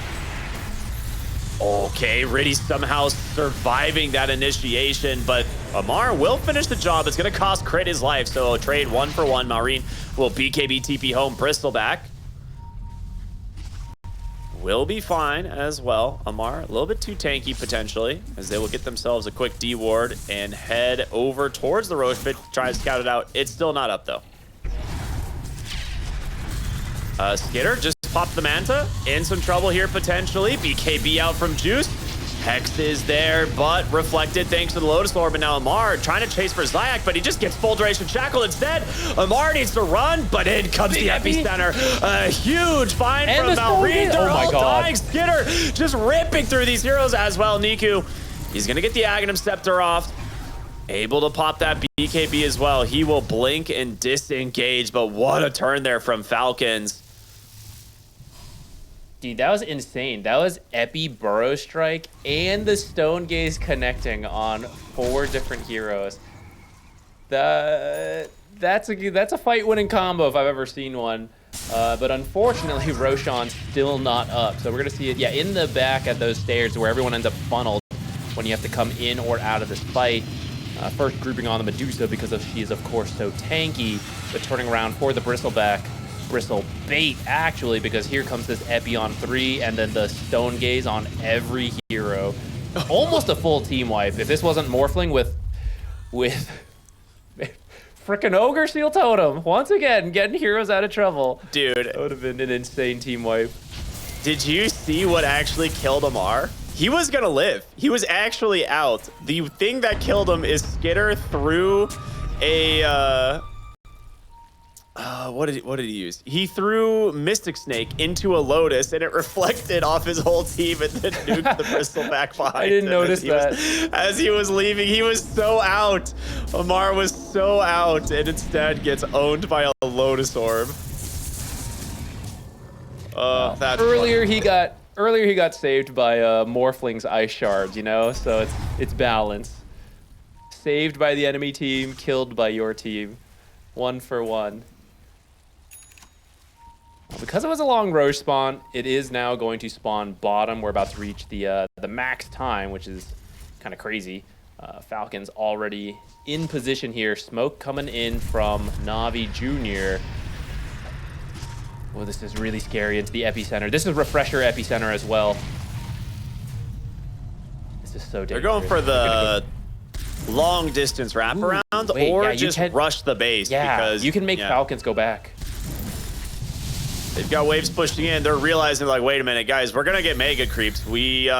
S2: Okay, Riddy somehow surviving that initiation, but Amar will finish the job. It's going to cost Crit his life, so a trade 1-for-1. Maureen will BKB TP home, Bristol back. Will be fine as well. Amar, a little bit too tanky potentially, as they will get themselves a quick D ward and head over towards the Roche pit, try to scout it out. It's still not up though. Skitter just popped the Manta. In some trouble here potentially. BKB out from Juice. Hex is there, but reflected thanks to the Lotus Orb. And now Amar trying to chase for Zayak, but he just gets full duration shackled instead. Amar needs to run, but in comes the epicenter. A huge find from Maureen. They're all dying. Skitter just ripping through these heroes as well. Niku, he's going to get the Aghanim Scepter off. Able to pop that BKB as well. He will blink and disengage, but what a turn there from Falcons.
S1: Dude, that was insane. That was Epi Burrow Strike and the Stone Gaze connecting on 4 different heroes. That's a fight-winning combo if I've ever seen one. But unfortunately, Roshan's still not up. So we're going to see it, yeah, in the back at those stairs where everyone ends up funneled when you have to come in or out of this fight. First grouping on the Medusa because she is, of course, so tanky, but turning around for the Bristleback. Bristle bait, actually, because here comes this Epi on 3 and then the Stone Gaze on every hero. Almost a full team wipe. If this wasn't Morphling with frickin' Ogre Seal Totem, once again, getting heroes out of trouble.
S2: Dude.
S1: That would have been an insane team wipe.
S2: Did you see what actually killed Amar? He was gonna live. He was actually out. The thing that killed him is Skitter threw a what did he use? He threw Mystic Snake into a Lotus and it reflected off his whole team and then nuked the Bristol back behind.
S1: I didn't notice that.
S2: As he was leaving, he was so out. Amar was so out and instead gets owned by a Lotus Orb. That's
S1: earlier he got saved by Morphling's Ice Shards, you know? So it's balance. Saved by the enemy team, killed by your team. 1-for-1. Because it was a long Roche spawn, it is now going to spawn bottom. We're about to reach the max time, which is kind of crazy. Falcons already in position here. Smoke coming in from Navi Jr. Oh, this is really scary into the epicenter. This is refresher epicenter as well. This is so dangerous.
S2: They're going for the long distance wraparound or just rush the base.
S1: Yeah,
S2: because
S1: you can make Falcons go back.
S2: They've got waves pushing in. They're realizing, like, wait a minute, guys, we're gonna get mega creeps. We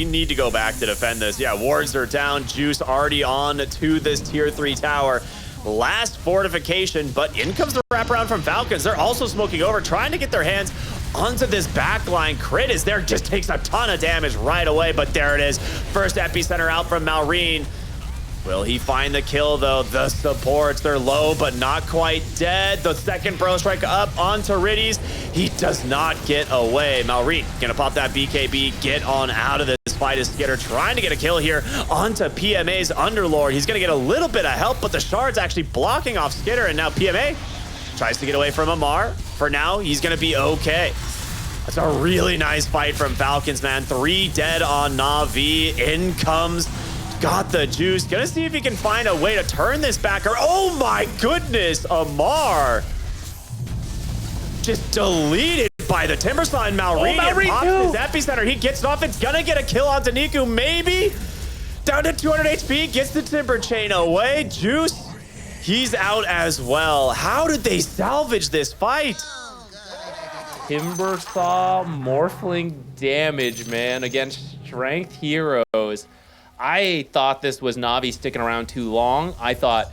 S2: need to go back to defend this. Yeah, wards are down. Juice already on to this tier 3 tower. Last fortification, but in comes the wraparound from Falcons. They're also smoking over, trying to get their hands onto this backline. Crit is there, just takes a ton of damage right away, but there it is. First epicenter out from Maureen. Will he find the kill, though? The supports, they're low, but not quite dead. The second Bro Strike up onto Riddies. He does not get away. Maureen gonna pop that BKB, get on out of this fight as Skitter trying to get a kill here onto PMA's Underlord. He's gonna get a little bit of help, but the Shard's actually blocking off Skitter, and now PMA tries to get away from Amar. For now, he's gonna be okay. That's a really nice fight from Falcons, man. 3 dead on Na'Vi. In comes... Got the juice. Gonna see if he can find a way to turn this back. Oh my goodness, Amar. Just deleted by the Timbersaw, and Malrine pops his epicenter. He gets it off. It's gonna get a kill onto Niku, maybe. Down to 200 HP, gets the Timber Chain away. Juice, he's out as well. How did they salvage this fight?
S1: Timbersaw morphling damage, man, against strength heroes. I thought this was Navi sticking around too long. I thought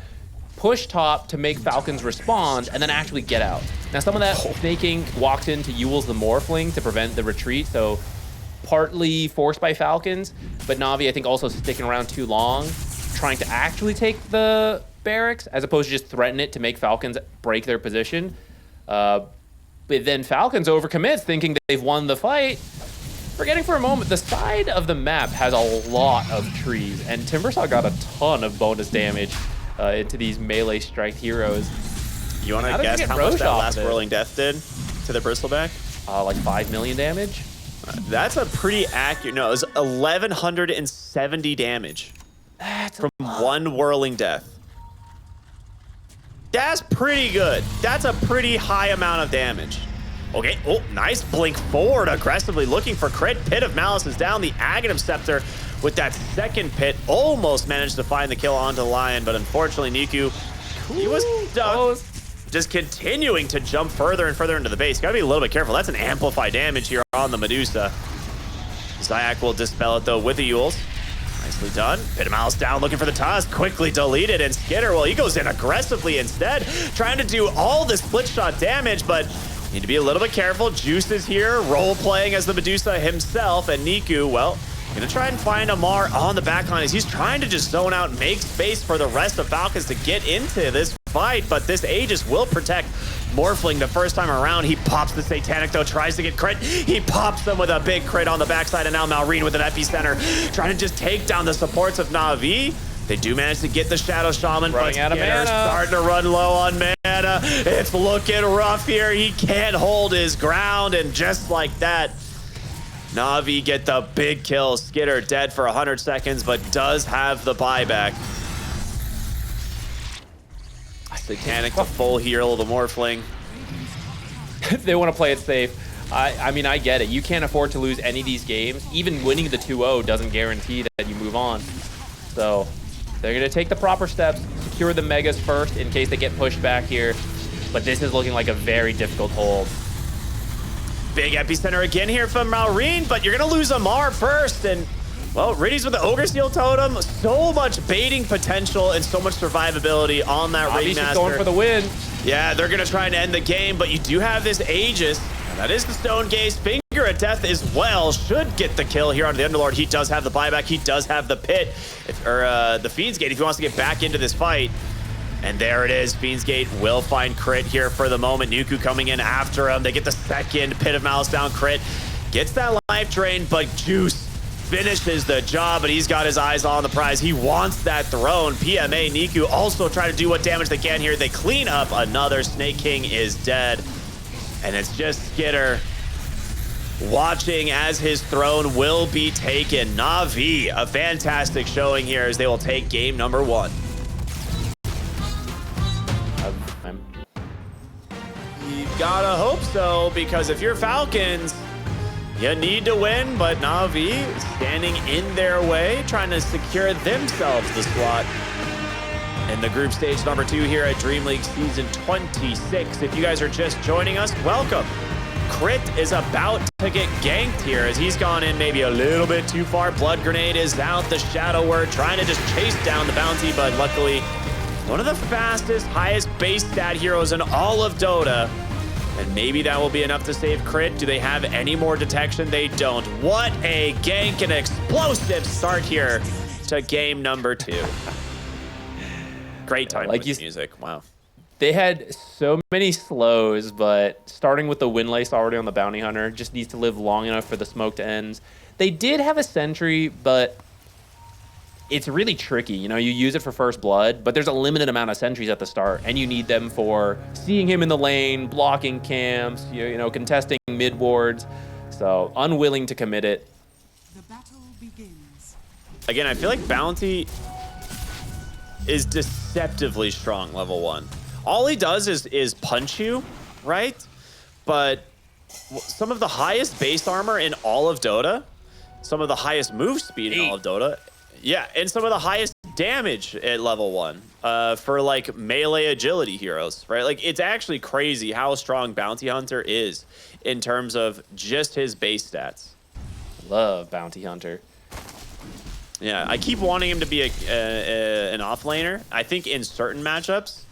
S1: push top to make Falcons respond and then actually get out. Now, some of that snaking walks into Yule's the morphling to prevent the retreat, so partly forced by Falcons, but Navi, I think, also sticking around too long, trying to actually take the barracks as opposed to just threaten it to make Falcons break their position. But then Falcons overcommits, thinking that they've won the fight, forgetting for a moment the side of the map has a lot of trees, and Timbersaw got a ton of bonus damage into these melee strike heroes.
S2: You want to guess how much that last Whirling Death did to the Bristleback?
S1: Like 5 million damage?
S2: That's a pretty accurate. No, it was 1,170 damage from one Whirling Death. That's pretty good. That's a pretty high amount of damage. Okay, oh, nice blink forward, aggressively looking for crit. Pit of Malice is down. The Aghanim Scepter with that second pit almost managed to find the kill onto the Lion, but unfortunately Niku, he was stuck. Just continuing to jump further and further into the base. Gotta be a little bit careful. That's an amplified damage here on the Medusa. Zayak will dispel it though with the Yules. Nicely done. Pit of Malice down, looking for the toss. Quickly deleted, and Skitter, well, he goes in aggressively instead, trying to do all the split shot damage, but need to be a little bit careful. Juice is here, role playing as the Medusa himself, and Niku, well, gonna try and find Amar on the backline as he's trying to just zone out, make space for the rest of Falcons to get into this fight, but this Aegis will protect Morphling the first time around. He pops the Satanic though, tries to get crit. He pops them with a big crit on the backside, and now Malrine with an epicenter, trying to just take down the supports of Na'Vi. They do manage to get the Shadow Shaman, but Skitter's starting to run low on mana. It's looking rough here. He can't hold his ground, and just like that, Na'Vi get the big kill. Skitter dead for 100 seconds, but does have the buyback. Satanic, the full heal of the Morphling.
S1: They want to play it safe. I mean, I get it. You can't afford to lose any of these games. Even winning the 2-0 doesn't guarantee that you move on. So they're going to take the proper steps, secure the Megas first in case they get pushed back here. But this is looking like a very difficult hold.
S2: Big epicenter again here from Malrine, but you're going to lose Amar first. And, well, Riddy's with the Ogre Steel Totem. So much baiting potential and so much survivability on that Ringmaster.
S1: Going for the win.
S2: Yeah, they're going to try and end the game, but you do have this Aegis. That is the Stone Gaze. Finger of Death as well should get the kill here onto the Underlord. He does have the buyback. He does have the pit, the Fiend's Gate, if he wants to get back into this fight. And there it is. Fiend's Gate will find crit here for the moment. Nuku coming in after him. They get the second Pit of Malice down crit. Gets that life drain, but Juice finishes the job, but he's got his eyes on the prize. He wants that throne. PMA, Niku also try to do what damage they can here. They clean up another. Snake King is dead. And it's just Skitter watching as his throne will be taken. Na'Vi, a fantastic showing here as they will take game number 1. You gotta hope so, because if you're Falcons, you need to win, but Na'Vi standing in their way, trying to secure themselves the slot in the group stage number 2 here at DreamLeague Season 26. If you guys are just joining us, welcome. Crit is about to get ganked here as he's gone in maybe a little bit too far. Blood Grenade is out. The Shadow Word trying to just chase down the bounty, but luckily one of the fastest, highest base stat heroes in all of Dota. And maybe that will be enough to save Crit. Do they have any more detection? They don't. What a gank and explosive start here to game number 2. Great time with music. Wow.
S1: They had so many slows, but starting with the Windlace already on the Bounty Hunter, just needs to live long enough for the smoke to end. They did have a sentry, but it's really tricky. You know, you use it for first blood, but there's a limited amount of sentries at the start, and you need them for seeing him in the lane, blocking camps, you know, contesting mid wards. So unwilling to commit it.
S3: The battle begins.
S2: Again, I feel like Bounty is deceptively strong level 1. All he does is punch you, right? But some of the highest base armor in all of Dota, some of the highest move speed in all of Dota. Yeah, and some of the highest damage at level 1 for like melee agility heroes, right? Like it's actually crazy how strong Bounty Hunter is in terms of just his base stats.
S1: Love Bounty Hunter.
S2: Yeah, I keep wanting him to be an offlaner. I think in certain matchups,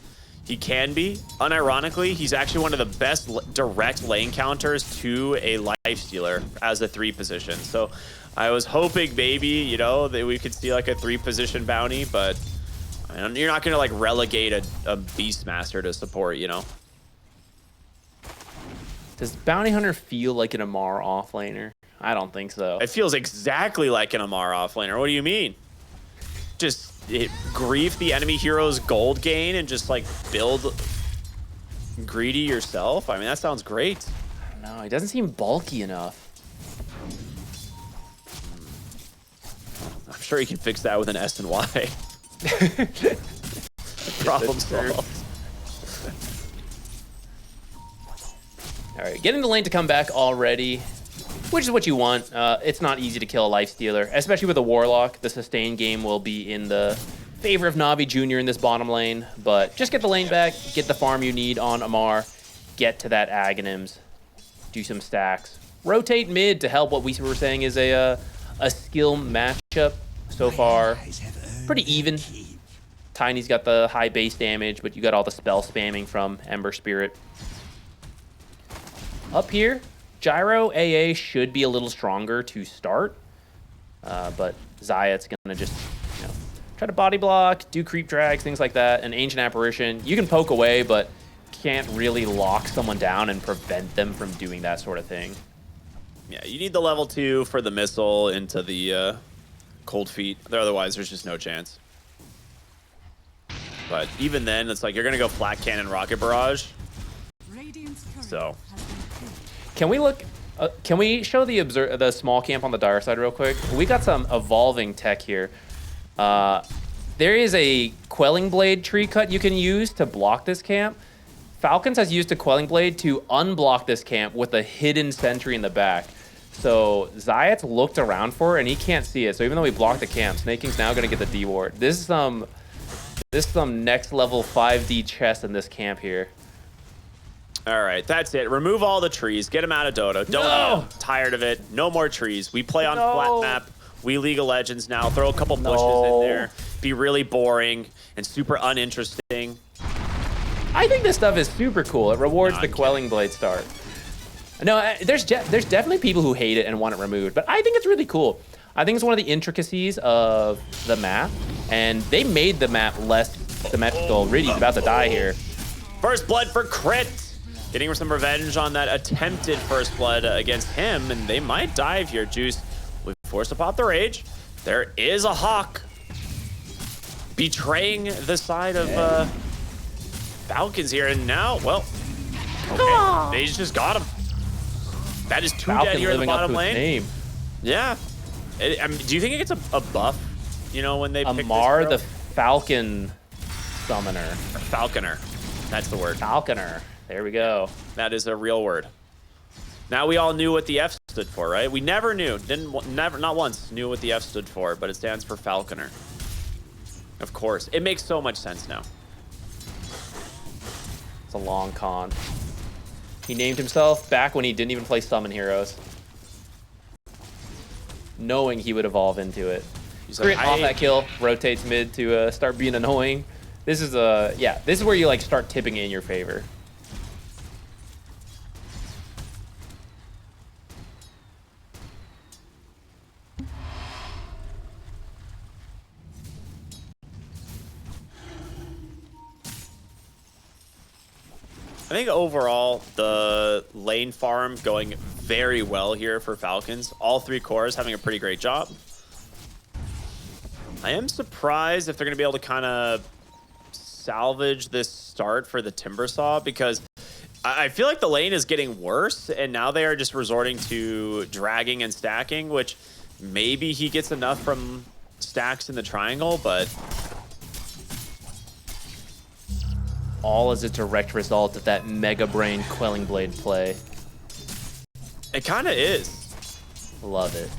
S2: he can be. Unironically, he's actually one of the best direct lane counters to a lifestealer as a 3 position. So I was hoping maybe, you know, that we could see like a 3 position bounty, but you're not going to like relegate a Beastmaster to support, you know?
S1: Does Bounty Hunter feel like an Amar offlaner? I don't think so.
S2: It feels exactly like an Amar offlaner. What do you mean? Just grief the enemy hero's gold gain and just like build greedy yourself? I mean, that sounds great.
S1: I don't know. He doesn't seem bulky enough.
S2: I'm sure you can fix that with an S and Y. Problem solved.
S1: All right, getting the lane to come back already, which is what you want. It's not easy to kill a lifestealer, especially with a Warlock. The sustain game will be in the favor of Navi Jr. in this bottom lane, but just get the lane back, get the farm you need on Amar, get to that Aghanims, do some stacks, rotate mid to help what we were saying is a skill matchup so far. Pretty even. Tiny's got the high base damage, but you got all the spell spamming from Ember Spirit. Up here, Gyro AA should be a little stronger to start, but Zayat's gonna just, you know, try to body block, do creep drags, things like that. An Ancient Apparition, you can poke away, but can't really lock someone down and prevent them from doing that sort of thing.
S2: Yeah, you need the level 2 for the missile into the cold feet. Otherwise, there's just no chance. But even then, it's like you're gonna go flat cannon rocket barrage. So
S1: can we look? Can we show the small camp on the dire side real quick? We got some evolving tech here. There is a Quelling Blade tree cut you can use to block this camp. Falcons has used a Quelling Blade to unblock this camp with a hidden sentry in the back. So Zayat's looked around for it and he can't see it. So even though we blocked the camp, Snake King's now gonna get the D ward. This is some next level 5D chess in this camp here.
S2: All right, that's it. Remove all the trees. Get them out of Dota. Don't get tired of it. No more trees. We play on flat map. We League of Legends now. Throw a couple bushes in there. Be really boring and super uninteresting.
S1: I think this stuff is super cool. It rewards the Quelling Blade start. No, there's definitely people who hate it and want it removed, but I think it's really cool. I think it's one of the intricacies of the map, and they made the map less symmetrical. Riddy's about to die here.
S2: First blood for Crit. Getting some revenge on that attempted first blood against him, and they might dive here. Juice will be forced to pop the rage. There is a Hawk betraying the side of Falcons here, and now, well, okay, they just got him. That is 2
S1: Falcon
S2: dead here in the bottom lane.
S1: Name.
S2: Yeah. I mean, do you think it gets a buff, you know, when they pick
S1: Amar
S2: this
S1: the Falcon Summoner.
S2: Or Falconer. That's the word.
S1: Falconer. There we go.
S2: That is a real word. Now we all knew what the F stood for, right? We never knew. Not once knew what the F stood for, but it stands for Falconer. Of course. It makes so much sense now.
S1: It's a long con. He named himself back when he didn't even play Summon Heroes, knowing he would evolve into it.
S2: He's
S1: Crit
S2: like,
S1: off that kill, rotates mid to start being annoying. This is this is where you like start tipping it in your favor.
S2: I think overall, the lane farm going very well here for Falcons. All 3 cores having a pretty great job. I am surprised if they're going to be able to kind of salvage this start for the Timbersaw, because I feel like the lane is getting worse, and now they are just resorting to dragging and stacking, which maybe he gets enough from stacks in the triangle, but
S1: all as a direct result of that Mega Brain Quelling Blade play.
S2: It kind of is.
S1: Love it.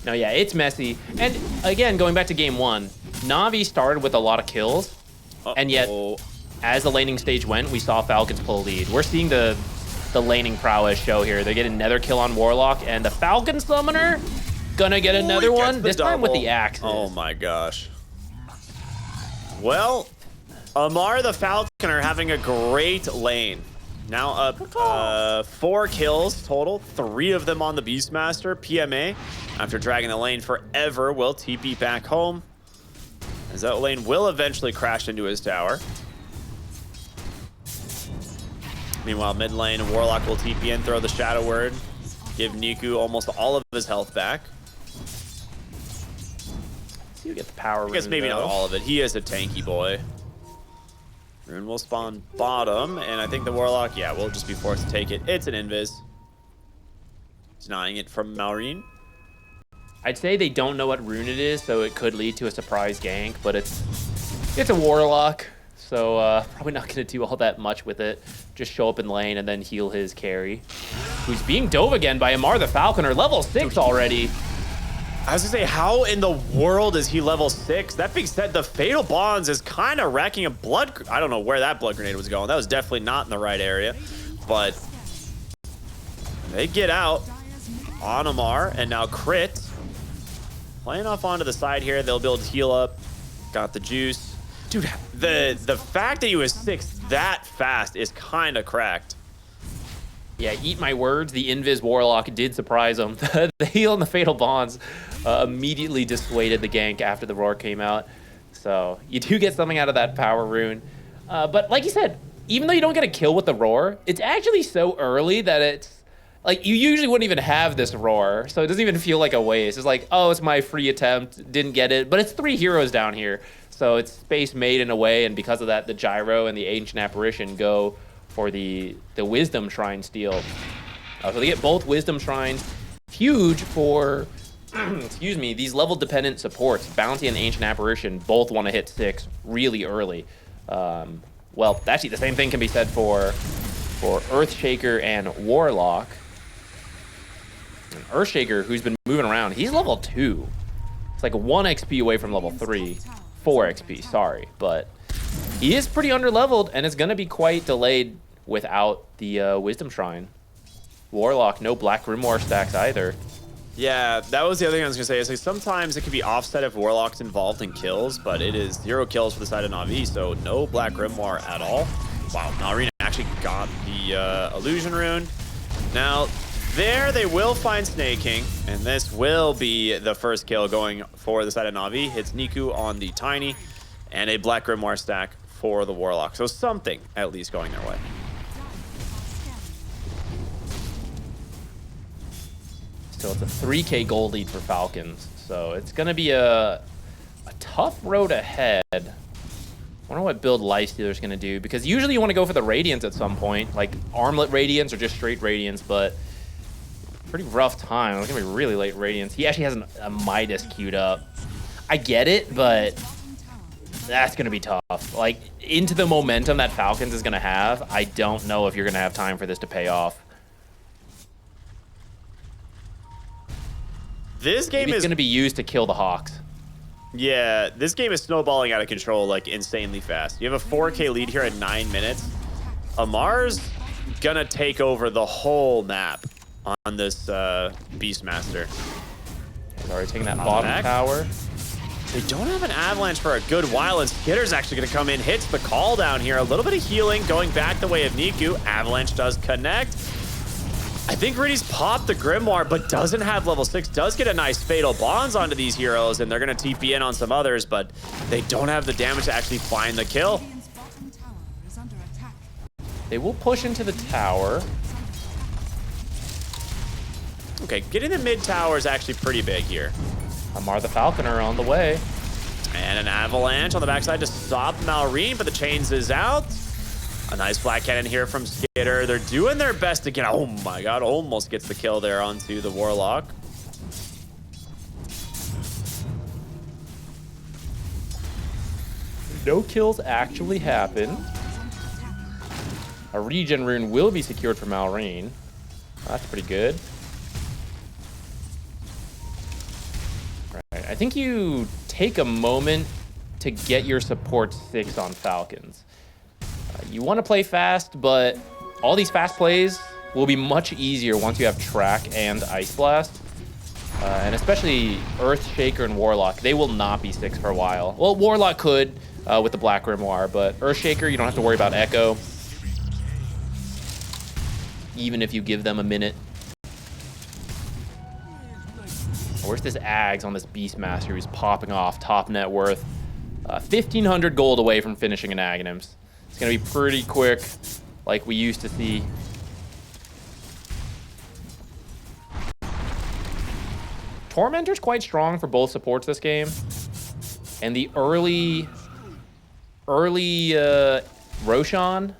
S1: No, yeah, it's messy. And again, going back to game 1, Navi started with a lot of kills, and yet as the laning stage went, we saw Falcons pull lead. We're seeing the laning prowess show here. They get another kill on Warlock, and the Falcon Summoner gonna get another one, this time with the axes.
S2: Oh my gosh. Well, Amar the Falcon are having a great lane. Now up 4 kills total, 3 of them on the Beastmaster. PMA, after dragging the lane forever, will TP back home, as that lane will eventually crash into his tower. Meanwhile, mid lane, Warlock will TP in, throw the Shadow Word, give Niku almost all of his health back.
S1: You get the power rune,
S2: I guess maybe not all of it. He is a tanky boy. Rune will spawn bottom, and I think the Warlock, yeah, will just be forced to take it. It's an invis. Denying it from Malrine.
S1: I'd say they don't know what rune it is, so it could lead to a surprise gank, but it's a Warlock, so probably not going to do all that much with it. Just show up in lane and then heal his carry, who's being dove again by Amar the Falconer, level 6 already.
S2: I was gonna say, how in the world is he level 6? That being said, the Fatal Bonds is kind of wrecking a blood. I don't know where that blood grenade was going. That was definitely not in the right area. But they get out on Amar, and now Crit. Playing off onto the side here. They'll be able to heal up. Got the juice. Dude, the fact that he was 6 that fast is kind of cracked.
S1: Yeah, eat my words. The Invis Warlock did surprise him. The heal and the Fatal Bonds immediately dissuaded the gank after the roar came out. So you do get something out of that power rune. But like you said, even though you don't get a kill with the roar, it's actually so early that it's like you usually wouldn't even have this roar. So it doesn't even feel like a waste. It's like, oh, it's my free attempt. Didn't get it. But it's 3 heroes down here. So it's space made in a way. And because of that, the Gyro and the Ancient Apparition go for the Wisdom Shrine steal. So they get both Wisdom Shrines. Huge for, excuse me, these level-dependent supports. Bounty and Ancient Apparition both want to hit 6 really early. Well, actually, the same thing can be said for Earthshaker and Warlock. And Earthshaker, who's been moving around, he's level 2. It's like 1 XP away from level 3. 4 XP, sorry. But he is pretty underleveled, and it's going to be quite delayed without the Wisdom Shrine. Warlock, no Black Grimoire stacks either.
S2: Yeah, that was the other thing I was going to say. Is like sometimes it can be offset if Warlock's involved in kills, but it is 0 kills for the side of Na'Vi, so no Black Grimoire at all. Wow, Malrine actually got the Illusion Rune. Now, there they will find Snake King, and this will be the first kill going for the side of Na'Vi. Hits Niku on the Tiny, and a Black Grimoire stack for the Warlock. So something at least going their way.
S1: So it's a 3K gold lead for Falcons. So it's going to be a tough road ahead. I wonder what build Lifestealer's going to do, because usually you want to go for the Radiance at some point, like Armlet Radiance or just straight Radiance, but pretty rough time. It's going to be really late Radiance. He actually has a Midas queued up. I get it, but that's going to be tough. Like, into the momentum that Falcons is going to have, I don't know if you're going to have time for this to pay off.
S2: This game is
S1: going to be used to kill the Hawks.
S2: Yeah, this game is snowballing out of control, like, insanely fast. You have a 4K lead here at 9 minutes. Amar's gonna take over the whole map on this Beastmaster.
S1: He's already taking that bottom tower.
S2: They don't have an Avalanche for a good while, and Skitter's actually gonna come in, hits the call down here. A little bit of healing going back the way of Niku. Avalanche does connect. I think Riddy's popped the Grimoire, but doesn't have level 6. Does get a nice Fatal Bonds onto these heroes, and they're going to TP in on some others, but they don't have the damage to actually find the kill.
S1: They will push into the tower.
S2: Okay, getting the mid tower is actually pretty big here.
S1: Amar the Falconer on the way.
S2: And an Avalanche on the backside to stop Malrine, but the chains is out. A nice flat cannon here from Skitter. They're doing their best to get, oh my god, almost gets the kill there onto the Warlock.
S1: No kills actually happen. A regen rune will be secured for Malrine. That's pretty good. Right. I think you take a moment to get your support 6 on Falcons. You want to play fast, but all these fast plays will be much easier once you have Track and Ice Blast. And especially Earthshaker and Warlock, they will not be 6 for a while. Well, Warlock could with the Black Grimoire, but Earthshaker, you don't have to worry about Echo. Even if you give them a minute. Where's this Ags on this Beastmaster who's popping off top net worth? 1,500 gold away from finishing an Aghanims. It's going to be pretty quick, like we used to see. Tormentor's quite strong for both supports this game. And the early Roshan,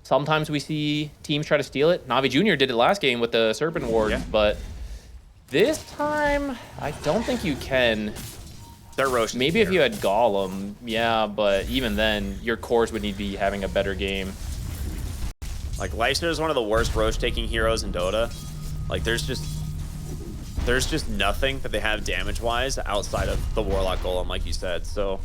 S1: sometimes we see teams try to steal it. Navi Jr. did it last game with the Serpent Ward, but this time, I don't think you can.
S2: They're Roshan.
S1: Maybe if you had Golem, yeah, but even then, your cores would need to be having a better game.
S2: Like, Leicester is one of the worst Roche-taking heroes in Dota. Like, there's just nothing that they have damage-wise outside of the Warlock Golem, like you said. So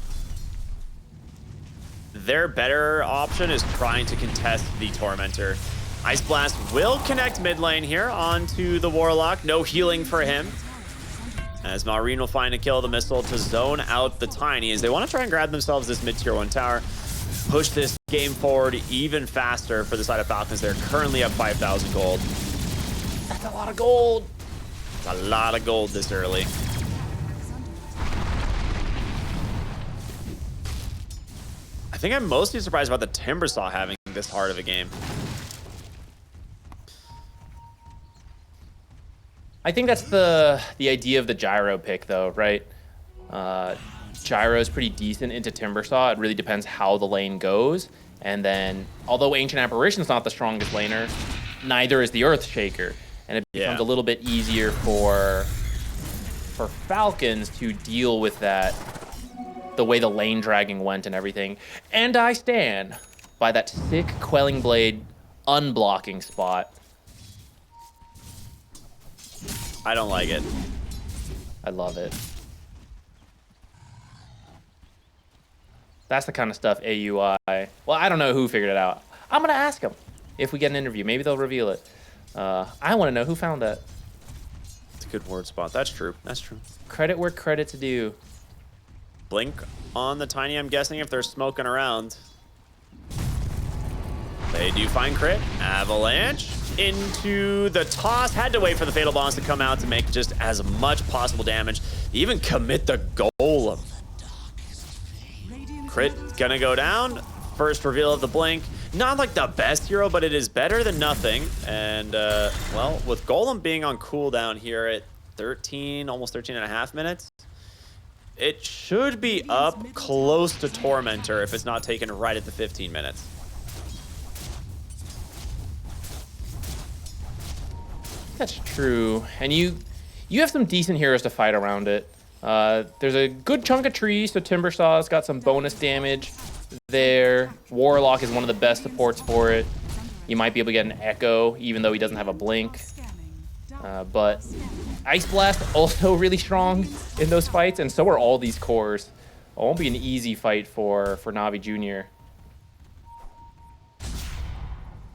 S2: their better option is trying to contest the Tormentor. Ice Blast will connect mid lane here onto the Warlock. No healing for him. As Maureen will find a kill the missile to zone out the Tiny as they want to try and grab themselves this mid-tier 1 tower. Push this game forward even faster for the side of Falcons. They're currently at 5,000 gold.
S1: That's a lot of gold.
S2: A lot of gold this early. I think I'm mostly surprised about the Timbersaw having this hard of a game.
S1: I think that's the idea of the Gyro pick, though, right? Gyro is pretty decent into Timbersaw. It really depends how the lane goes. And then, although Ancient Apparition's not the strongest laner, neither is the Earthshaker. And it becomes a little bit easier for Falcons to deal with that, the way the lane dragging went and everything. And I stand by that sick Quelling Blade unblocking spot.
S2: I don't like it.
S1: I love it. That's the kind of stuff AUI. Well, I don't know who figured it out. I'm going to ask them if we get an interview. Maybe they'll reveal it. I want to know who found that.
S2: It's a good word spot. That's true. That's true.
S1: Credit where credit's due.
S2: Blink on the Tiny, I'm guessing, if they're smoking around. They do find crit. Avalanche into the toss. Had to wait for the Fatal Bombs to come out to make just as much possible damage. Even commit the Golem. Crit gonna go down. First reveal of the Blink. Not like the best hero, but it is better than nothing. And, well, with Golem being on cooldown here at 13, almost 13 and a half minutes, it should be up close to Tormentor if it's not taken right at the 15 minutes.
S1: That's true. And you have some decent heroes to fight around it. There's a good chunk of trees, so Timbersaw's got some bonus damage there. Warlock is one of the best supports for it. You might be able to get an Echo, even though he doesn't have a Blink. But Ice Blast also really strong in those fights, and so are all these cores. It won't be an easy fight for Navi Jr.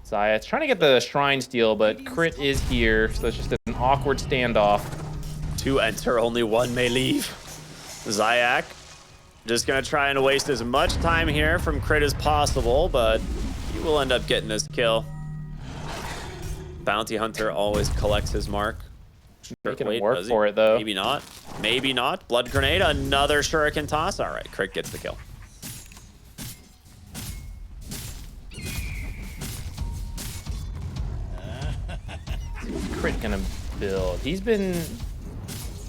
S1: Zayat's trying to get the Shrine steal, but crit is here, so it's just an awkward standoff.
S2: 2 enter, only 1 may leave. Zayak just gonna try and waste as much time here from crit as possible, but he will end up getting this kill. Bounty Hunter always collects his mark.
S1: Making him work for it, though.
S2: Maybe not. Maybe not. Blood Grenade, another Shuriken toss. All right, crit gets the kill.
S1: Crit gonna build. He's been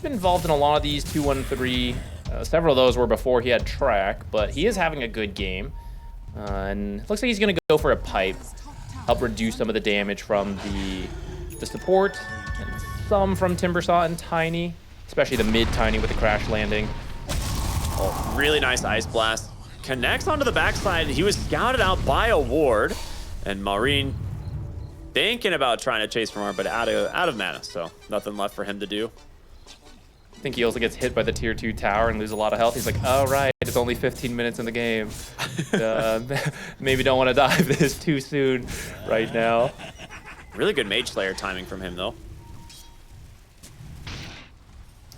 S1: involved in a lot of these 2-1-3. Several of those were before he had track, but he is having a good game. And it looks like he's gonna go for a pipe, help reduce some of the damage from the support, and some from Timbersaw and Tiny, especially the mid Tiny with the crash landing.
S2: Oh, really nice Ice Blast. Connects onto the backside. He was scouted out by a ward, and Maureen, thinking about trying to chase for more, but out of mana, so nothing left for him to do.
S1: I think he also gets hit by the tier 2 tower and loses a lot of health. He's like, oh, right, it's only 15 minutes in the game. Maybe don't want to dive this too soon right now.
S2: Really good Mage Slayer timing from him, though.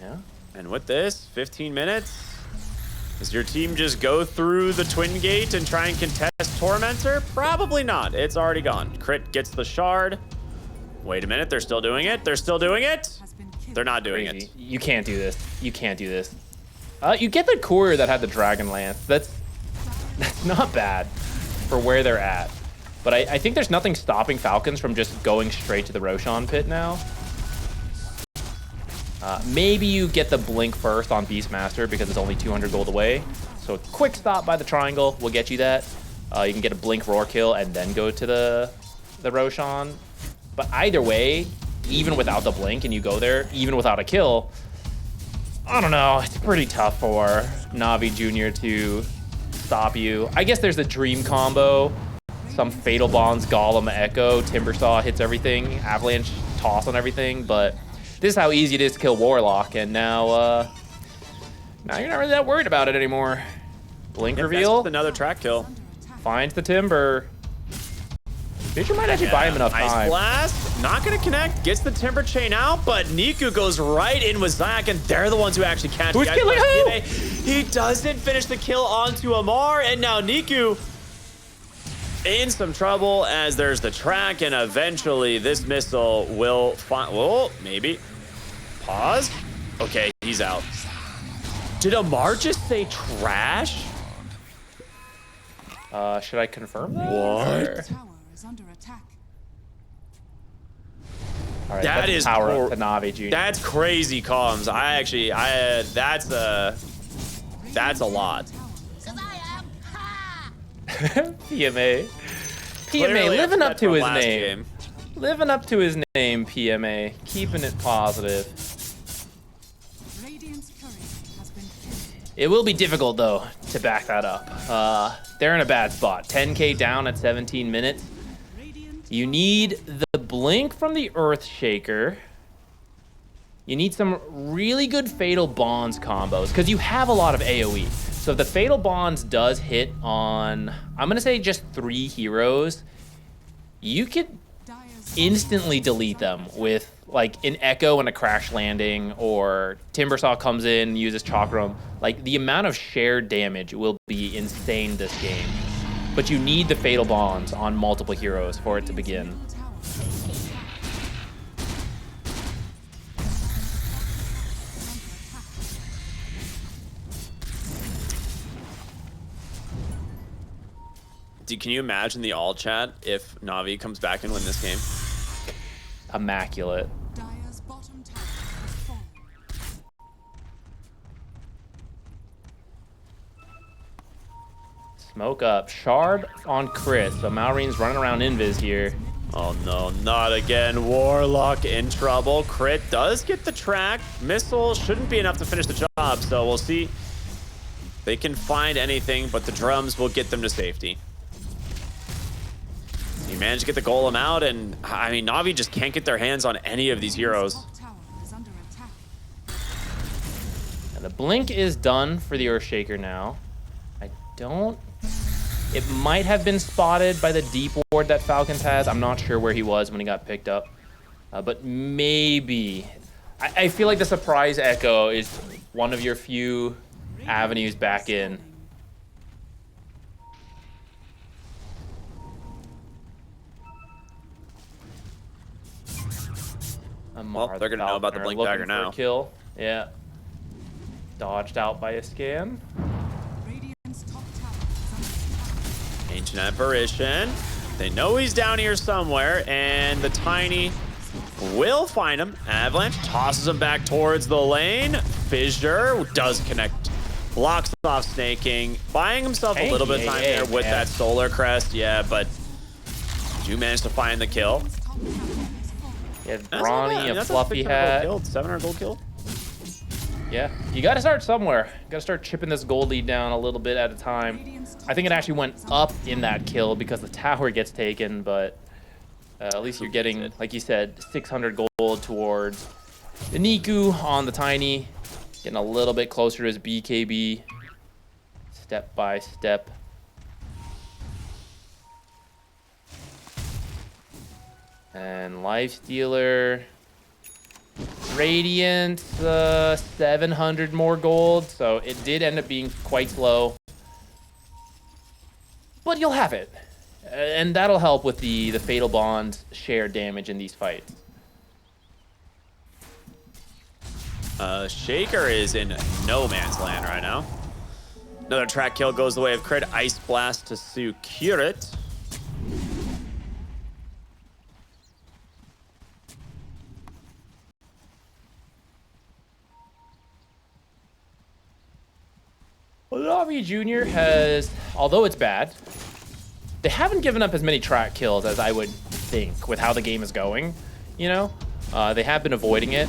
S1: Yeah.
S2: And with this, 15 minutes. Does your team just go through the Twin Gate and try and contest Tormentor? Probably not. It's already gone. Crit gets the shard. Wait a minute, they're still doing it. They're still doing it. They're not doing
S1: Crazy.
S2: it.
S1: You can't do this. You can't do this. You get the courier that had the Dragon Lance. That's not bad for where they're at. But I think there's nothing stopping Falcons from just going straight to the Roshan pit now. Maybe you get the blink first on Beastmaster because it's only 200 gold away. So a quick stop by the triangle will get you that. You can get a blink roar kill and then go to the Roshan. But either way, even without the blink and you go there, even without a kill, I don't know. It's pretty tough for Navi Jr. to stop you. I guess there's a dream combo. Some Fatal Bonds, Golem, Echo, Timbersaw hits everything, Avalanche toss on everything, but this is how easy it is to kill Warlock, and now you're not really that worried about it anymore. Blink reveal.
S2: Another track kill.
S1: Finds the Timber. Fisher might actually buy him enough
S2: Ice
S1: time.
S2: Blast, not gonna connect, gets the Timber Chain out, but Niku goes right in with Zac, and they're the ones who actually catch
S1: Who's
S2: the
S1: killing who?
S2: He doesn't finish the kill onto Amar, and now Niku in some trouble as there's the track, and eventually this missile will find, well, maybe. Pause. Okay, he's out. Did Amar just say trash?
S1: Should I confirm that?
S2: What?
S3: Tower is under attack.
S1: All right,
S2: That
S1: that's
S2: is
S1: power
S2: hor-
S1: up to Navi Jr.
S2: That's crazy comms. That's a lot.
S1: PMA.
S2: Clearly
S1: living up
S2: upset
S1: to
S2: from
S1: his
S2: last
S1: name.
S2: game.
S1: Living up to his name, PMA. Keeping it positive.
S3: Radiant's courier has been killed.
S1: It will be difficult, though, to back that up. They're in a bad spot. 10k down at 17 minutes.
S3: Radiant
S1: You need the blink from the Earthshaker. You need some really good Fatal Bonds combos, because you have a lot of AoE. So if the Fatal Bonds does hit on, I'm going to say just 3 heroes, you could
S3: Dire's
S1: instantly delete them with like an Echo and a Crash Landing, or Timbersaw comes in, uses Chakram. Like, the amount of shared damage will be insane this game. But you need the Fatal Bonds on multiple heroes for it to begin.
S3: middle tower.
S2: Can you imagine the all chat if Navi comes back and win this game?
S1: Immaculate.
S3: Dire's bottom tower has fallen.
S1: Smoke up. Shard on crit. So Malreen's running around Invis here.
S2: Oh no, not again. Warlock in trouble. Crit does get the track. Missile shouldn't be enough to finish the job, so we'll see. They can find anything, but the drums will get them to safety. You managed to get the golem out, and I mean, Navi just can't get their hands on any of these heroes.
S3: Top tower is under attack.
S1: And the blink is done for the Earthshaker now. I don't... It might have been spotted by the deep ward that Falcons has. I'm not sure where he was when he got picked up. But maybe... I feel like the surprise Echo is one of your few avenues back in.
S2: Well, they're gonna know about the blink dagger now.
S1: Kill. Yeah. Dodged out by a scan.
S3: Radiant's top tower is under attack.
S2: Ancient Apparition. They know he's down here somewhere, and the Tiny will find him. Avalanche tosses him back towards the lane. Fissure does connect. Blocks off Snaking. Buying himself a little bit of time there with that Solar Crest. Yeah, but do manage to find the kill.
S3: Top tower has fallen.
S1: Yeah,
S2: That's not
S1: Brawny,
S2: bad.
S1: a
S2: That's
S1: fluffy
S2: 600
S1: hat.
S2: gold kill, 700 gold kill.
S1: Yeah, you got to start somewhere. You got to start chipping this gold lead down a little bit at a time. I think it actually went up in that kill because the tower gets taken, but At least you're getting, like you said, 600 gold towards the Niku on the Tiny. Getting a little bit closer to his BKB. Step by step. And Lifestealer. Radiant, 700 more gold. So it did end up being quite slow. But you'll have it. And that'll help with the Fatal Bond share damage in these fights.
S2: Shaker is in no man's land right now. Another track kill goes the way of crit. Ice Blast to secure it.
S1: Well, NAVI Jr. has, although it's bad, they haven't given up as many track kills as I would think with how the game is going. You know, they have been avoiding it.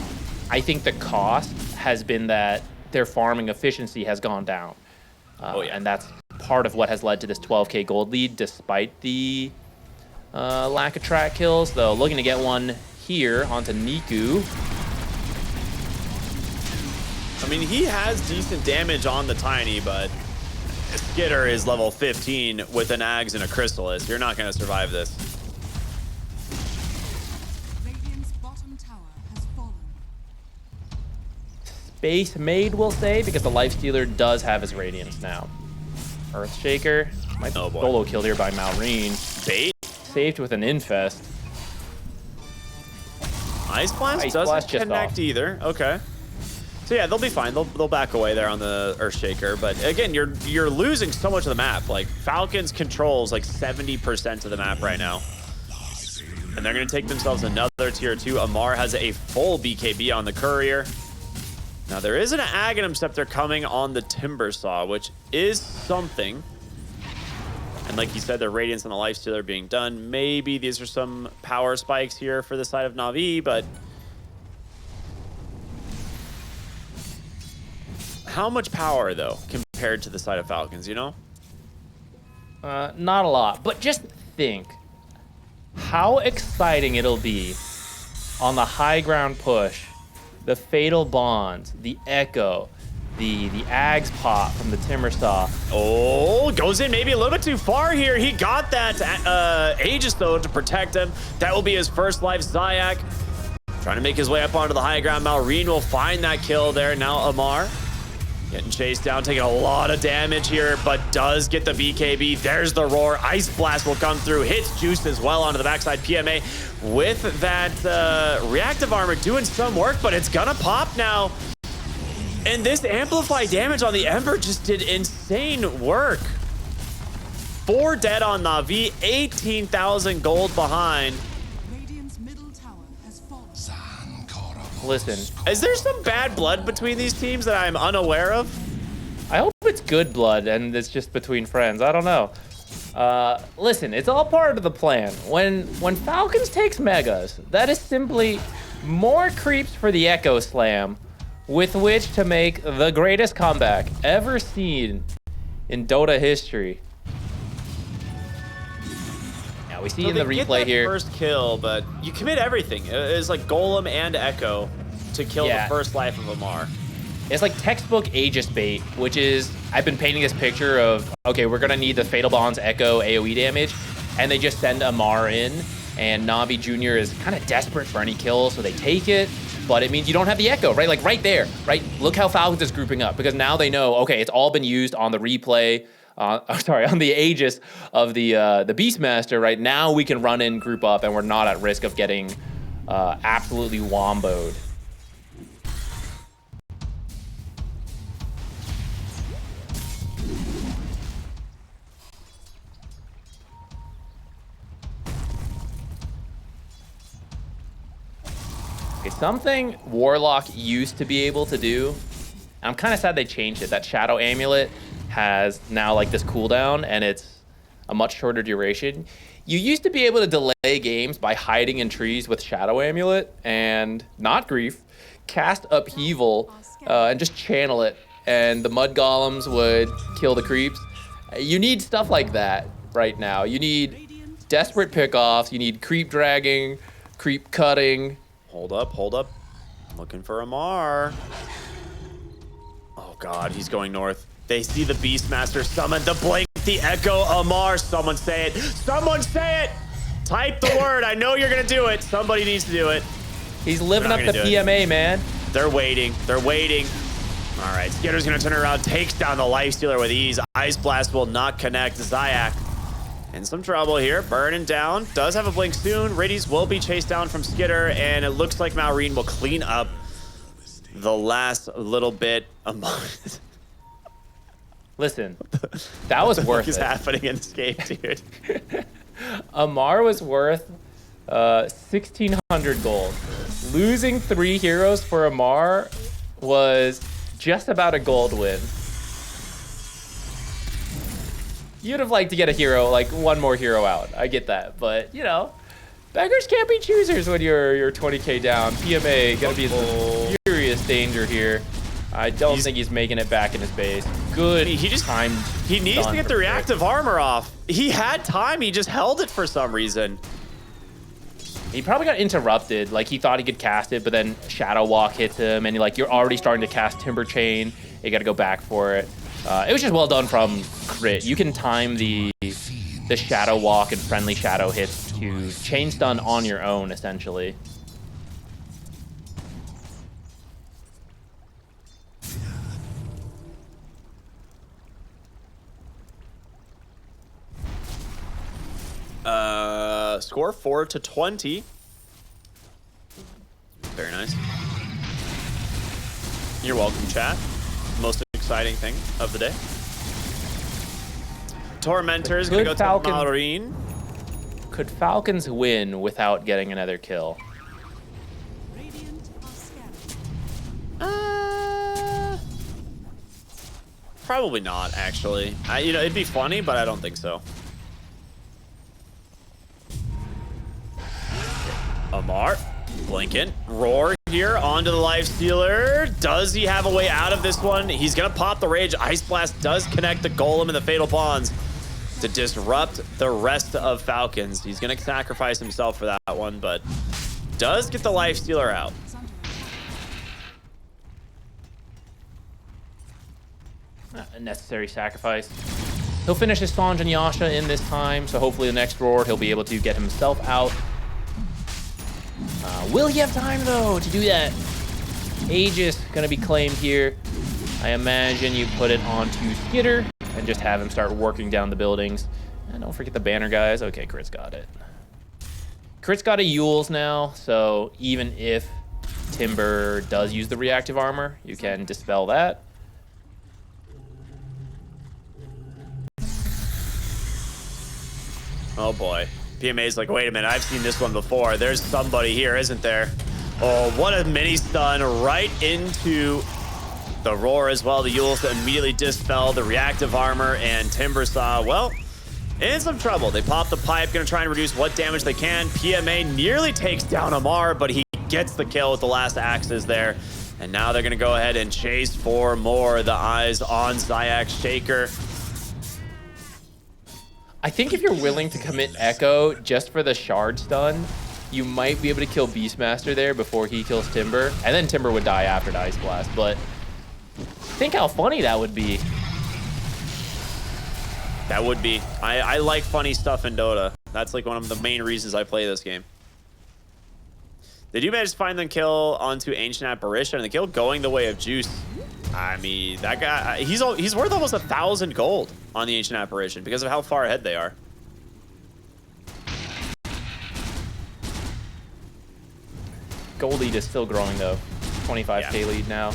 S1: I think the cost has been that their farming efficiency has gone down. And that's part of what has led to this 12k gold lead, despite the lack of track kills. Though looking to get one here onto Niku.
S2: I mean, he has decent damage on the Tiny, but Skitter is level 15 with an Ags and a Chrysalis. You're not going to survive this.
S3: Radiant's bottom tower has fallen.
S1: Base made, we'll say, because the Lifestealer does have his Radiance now. Earthshaker might be solo killed here by Malrine.
S2: Bait?
S1: Saved with an Infest.
S2: Ice Blast doesn't connect either. Okay. So yeah, they'll be fine. They'll back away there on the Earthshaker. But again, you're losing so much of the map. Like Falcons controls like 70% of the map right now. And they're going to take themselves another tier 2. Amar has a full BKB on the Courier. Now, there is an Aghanim Scepter coming on the Timbersaw, which is something. And like you said, the Radiance and the Lifestealer being done. Maybe these are some power spikes here for the side of Na'Vi, but... how much power, though, compared to the side of Falcons, you know?
S1: Not a lot, but just think how exciting it'll be on the high ground push. The Fatal Bonds, the Echo, the Ags pop from the Timbersaw.
S2: Oh, goes in maybe a little bit too far here. He got that Aegis, though, to protect him. That will be his first life. Zayak trying to make his way up onto the high ground. Malrine will find that kill there. Now Amar getting chased down, taking a lot of damage here, but does get the BKB. There's the roar. Ice Blast will come through. Hits Juice as well onto the backside. PMA with that reactive armor doing some work, but it's gonna pop now. And this amplified damage on the Ember just did insane work. 4 dead on Na'Vi, 18,000 gold behind.
S3: Radiant's middle tower has fallen.
S1: Listen,
S2: Is there some bad blood between these teams that I'm unaware of?
S1: I hope it's good blood and it's just between friends. I don't know. Listen, it's all part of the plan. When Falcons takes Megas, that is simply more creeps for the Echo Slam with which to make the greatest comeback ever seen in Dota history. Now we see in the replay here.
S2: First kill, but you commit everything. It's like Golem and Echo to kill the first life of Amar.
S1: It's like textbook Aegis bait, which is, I've been painting this picture of, okay, we're gonna need the Fatal Bonds Echo AoE damage, and they just send Amar in, and Na'Vi Jr. is kind of desperate for any kills, so they take it, but it means you don't have the Echo, right? Like right there, right? Look how Falcons is grouping up, because now they know, okay, it's all been used on the replay, on the Aegis of the Beastmaster, right? Now we can run in, group up, and we're not at risk of getting absolutely womboed. Okay, something Warlock used to be able to do, I'm kind of sad they changed it. That Shadow Amulet has now like this cooldown, and it's a much shorter duration. You used to be able to delay games by hiding in trees with Shadow Amulet and not Grief, cast Upheaval, and just channel it, and the Mud Golems would kill the creeps. You need stuff like that right now. You need desperate pickoffs. You need creep dragging, creep cutting.
S2: Hold up, hold up. Looking for Amar. Oh God, he's going north. They see the Beastmaster summon the blink, the echo, Amar. Someone say it. Someone say it. Type the word. I know you're gonna do it. Somebody needs to do it.
S1: He's living up the PMA, man.
S2: They're waiting. They're waiting. All right, Skitter's gonna turn around, takes down the Lifestealer with ease. Ice Blast will not connect. Zayak in some trouble here, burning down. Does have a blink soon. Riddies will be chased down from Skitter, and it looks like Maureen will clean up the last little bit.
S1: Listen, that was worth it.
S2: What is happening in this game, dude?
S1: Amar was worth 1,600 gold. Losing 3 heroes for Amar was just about a gold win. You'd have liked to get a hero, like one more hero out. I get that, but you know, beggars can't be choosers when you're 20k down. PMA gonna be in some serious danger here. I don't think he's making it back in his base. Good. He just timed.
S2: He needs to get the reactive armor off. He had time. He just held it for some reason.
S1: He probably got interrupted. Like he thought he could cast it, but then Shadow Walk hits him, and you're already starting to cast Timber Chain. You got to go back for it. It was just well done from Crit. You can time the Shadow Walk and friendly Shadow hits to chain stun on your own, essentially.
S2: Score 4-20. Very nice. You're welcome, chat. Most exciting thing of the day. Tormentor's gonna go to Maureen.
S1: Could Falcons win without getting another kill?
S3: Radiant are scared.
S2: Probably not, actually. It'd be funny, but I don't think so. Amar, blinking, roar here onto the Lifestealer. Does he have a way out of this one? He's gonna pop the Rage. Ice Blast does connect the Golem and the Fatal Pawns to disrupt the rest of Falcons. He's gonna sacrifice himself for that one, but does get the Lifestealer out.
S1: A necessary sacrifice. He'll finish his Sange and Yasha in this time, so hopefully the next roar he'll be able to get himself out. Will he have time, though, to do that? Aegis going to be claimed here. I imagine you put it onto Skitter and just have him start working down the buildings. And don't forget the banner, guys. Okay, Crit's got it. Crit's got a Yules now, so even if Timber does use the reactive armor, you can dispel that.
S2: Oh, boy. PMA's like, wait a minute, I've seen this one before. There's somebody here, isn't there? Oh, what a mini stun right into the roar as well. The Yules immediately dispel the reactive armor, and Timber saw, well, in some trouble. They pop the pipe, gonna try and reduce what damage they can. PMA nearly takes down Amar, but he gets the kill with the last axes there. And now they're gonna go ahead and chase for more. The eyes on Zayak's Shaker.
S1: I think if you're willing to commit Echo just for the shard stun, you might be able to kill Beastmaster there before he kills Timber. And then Timber would die after the Ice Blast, but think how funny that would be.
S2: That would be. I like funny stuff in Dota. That's like one of the main reasons I play this game. They do manage to find the kill onto Ancient Apparition, and the kill going the way of Juice. I mean, that guy, he's worth almost 1,000 gold on the Ancient Apparition because of how far ahead they are.
S1: Gold lead is still growing, though. 25k lead now.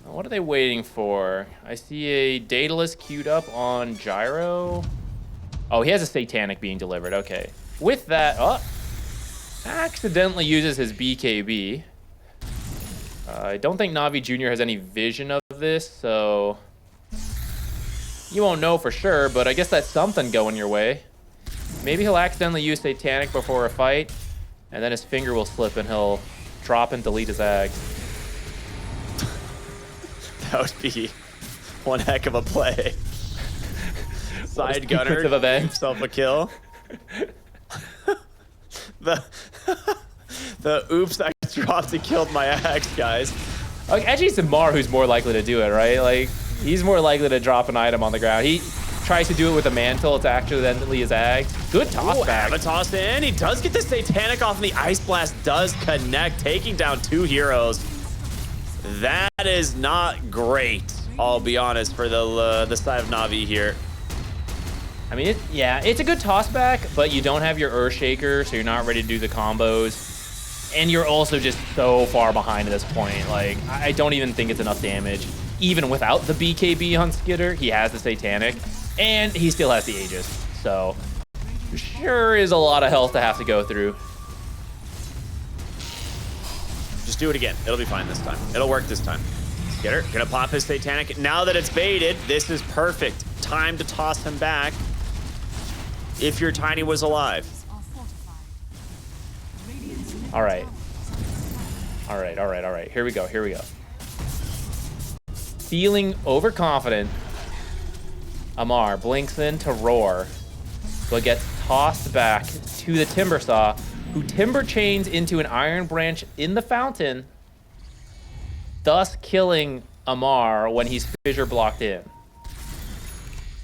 S1: What are they waiting for? I see a Daedalus queued up on Gyro. Oh, he has a Satanic being delivered. Okay. With that, accidentally uses his BKB. I don't think Navi Jr. has any vision of this, so you won't know for sure, but I guess that's something going your way. Maybe he'll accidentally use Satanic before a fight, and then his finger will slip and he'll drop and delete his Ag.
S2: That would be one heck of a play. Side gunner,
S1: of event.
S2: himself a kill. the oops, I dropped and killed my axe, guys.
S1: Like, actually, it's Mar who's more likely to do it, right? Like, he's more likely to drop an item on the ground. He tries to do it with a mantle to accidentally his ag. Good toss back.
S2: Have a toss in. He does get the Satanic off, and the Ice Blast does connect, taking down 2 heroes. That is not great, I'll be honest, for the side of Navi here.
S1: I mean, yeah, it's a good toss back, but you don't have your Earthshaker, so you're not ready to do the combos. And you're also just so far behind at this point. Like, I don't even think it's enough damage. Even without the BKB on Skitter, he has the Satanic, and he still has the Aegis. So, sure is a lot of health to have to go through.
S2: Just do it again. It'll be fine this time. It'll work this time. Skitter, gonna pop his Satanic. Now that it's baited, this is perfect. Time to toss him back. If your Tiny was alive.
S1: All right. All right. Here we go. Feeling overconfident, Amar blinks in to roar, but gets tossed back to the Timbersaw, who Timber chains into an Iron Branch in the fountain, thus killing Amar when he's fissure blocked in.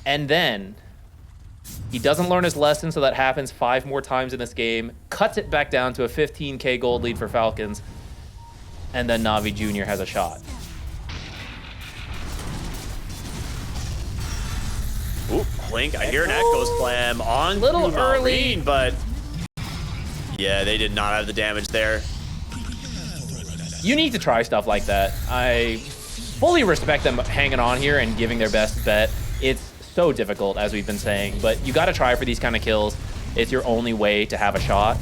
S1: And then he doesn't learn his lesson, so that happens 5 more times in this game. Cuts it back down to a 15k gold lead for Falcons. And then Navi Jr. has a shot.
S2: Ooh, Blink, I hear an Echo Slam on
S1: Little early,
S2: but yeah, they did not have the damage there.
S1: You need to try stuff like that. I fully respect them hanging on here and giving their best bet. It's so difficult, as we've been saying, but you got to try for these kind of kills. It's your only way to have a shot.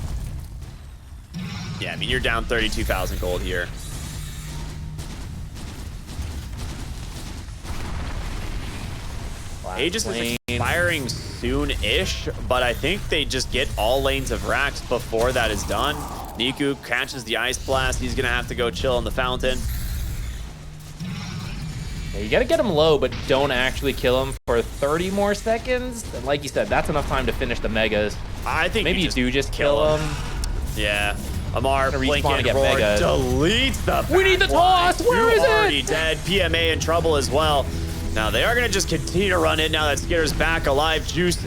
S2: Yeah, I mean, you're down 32,000 gold here. Aegis is expiring soon-ish, but I think they just get all lanes of racks before that is done. Niku catches the Ice Blast. He's going to have to go chill in the fountain.
S1: Yeah, you got to get him low, but don't actually kill him for 30 more seconds. And like you said, that's enough time to finish the Megas.
S2: I think
S1: maybe you do just kill him.
S2: Yeah. Amar, blink and
S1: get
S2: roar,
S1: Mega.
S2: deletes the
S1: We need the toss! Where is it?
S2: Already dead. PMA in trouble as well. Now, they are going to just continue to run it now that Skitter's back alive. Juice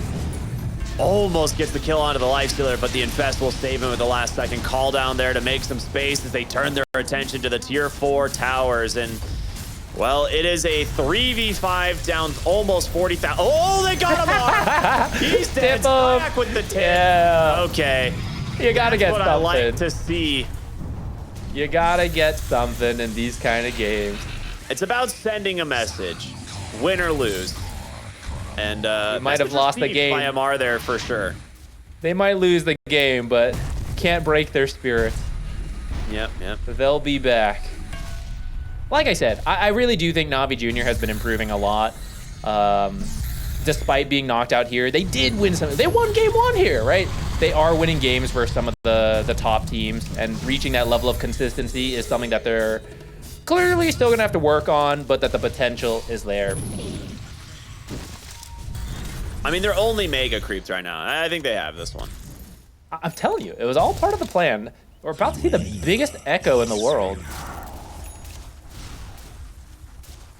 S2: almost gets the kill onto the Lifestealer, but the Infest will save him with the last second call down there to make some space as they turn their attention to the tier 4 towers. And, well, it is a 3v5 down almost 40,000. Oh, they got him on! He's dead. Back with the tip.
S1: Yeah.
S2: Okay.
S1: You got to get
S2: what
S1: something.
S2: I like to see.
S1: You got to get something in these kind of games.
S2: It's about sending a message. Win or lose. And
S1: you might have lost the game.
S2: By MR there for sure.
S1: They might lose the game, but can't break their spirit.
S2: Yep.
S1: They'll be back. Like I said, I really do think Navi Jr. has been improving a lot. Despite being knocked out here, they did win some. They won game 1 here, right? They are winning games for some of the top teams, and reaching that level of consistency is something that they're clearly still gonna have to work on, but that the potential is there.
S2: I mean, they're only mega creeps right now. I think they have this one.
S1: I'm telling you, it was all part of the plan. We're about to see the biggest echo in the world.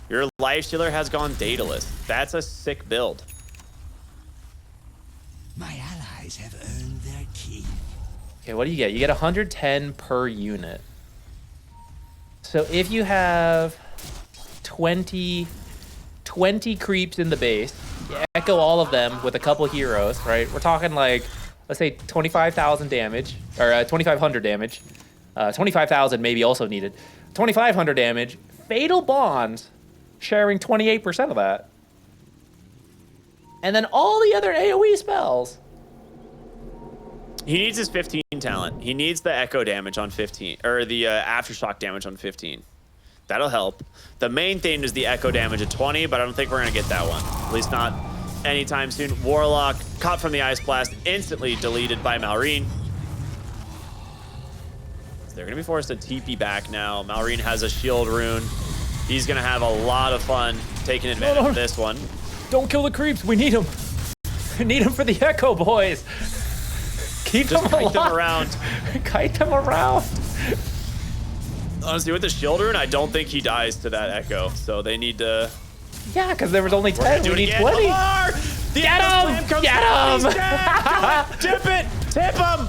S2: Your Lifestealer has gone dataless. That's a sick build.
S4: My allies have earned their keep.
S1: Okay, what do you get? You get 110 per unit. So if you have 20 creeps in the base, you echo all of them with a couple heroes, right? We're talking like, let's say 25,000 damage, or 2,500 damage. 25,000 maybe also needed. 2,500 damage, Fatal Bonds, sharing 28% of that. And then all the other AoE spells.
S2: He needs his 15 talent. He needs the echo damage on 15, or the aftershock damage on 15. That'll help. The main thing is the echo damage at 20, but I don't think we're gonna get that one. At least not anytime soon. Warlock, caught from the Ice Blast, instantly deleted by Malrine. So they're gonna be forced to TP back now. Malrine has a shield rune. He's gonna have a lot of fun taking advantage of this one.
S1: Don't kill the creeps, we need them. Need him for the Echo, boys. Keep
S2: Just
S1: them
S2: kite
S1: alive.
S2: them around.
S1: Kite them around.
S2: Honestly, with the shield rune, I don't think he dies to that Echo. So they need to...
S1: Yeah, because there was only 10.
S2: do
S1: We
S2: it
S1: need
S2: again.
S1: 20.
S2: Lamar! The
S1: Get
S2: Echo
S1: him!
S2: Slam comes
S1: Get
S2: down.
S1: him!
S2: He's dead. Do it. Tip it! Tip him!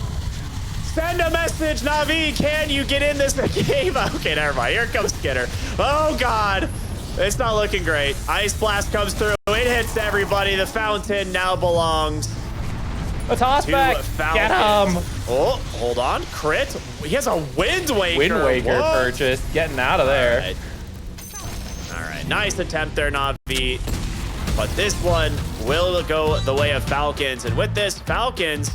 S2: Send a message, Navi. Can you get in this game? Okay, never mind. Here comes Skinner. Oh, God. It's not looking great. Ice Blast comes through. It hits everybody. The fountain now belongs
S1: A toss
S2: to
S1: back.
S2: Falcons.
S1: Get him.
S2: Oh, hold on. Crit. He has a Wind Waker.
S1: Wind Waker
S2: What?
S1: purchase. Getting out of there.
S2: All right. Nice attempt there, Navi. But this one will go the way of Falcons. And with this, Falcons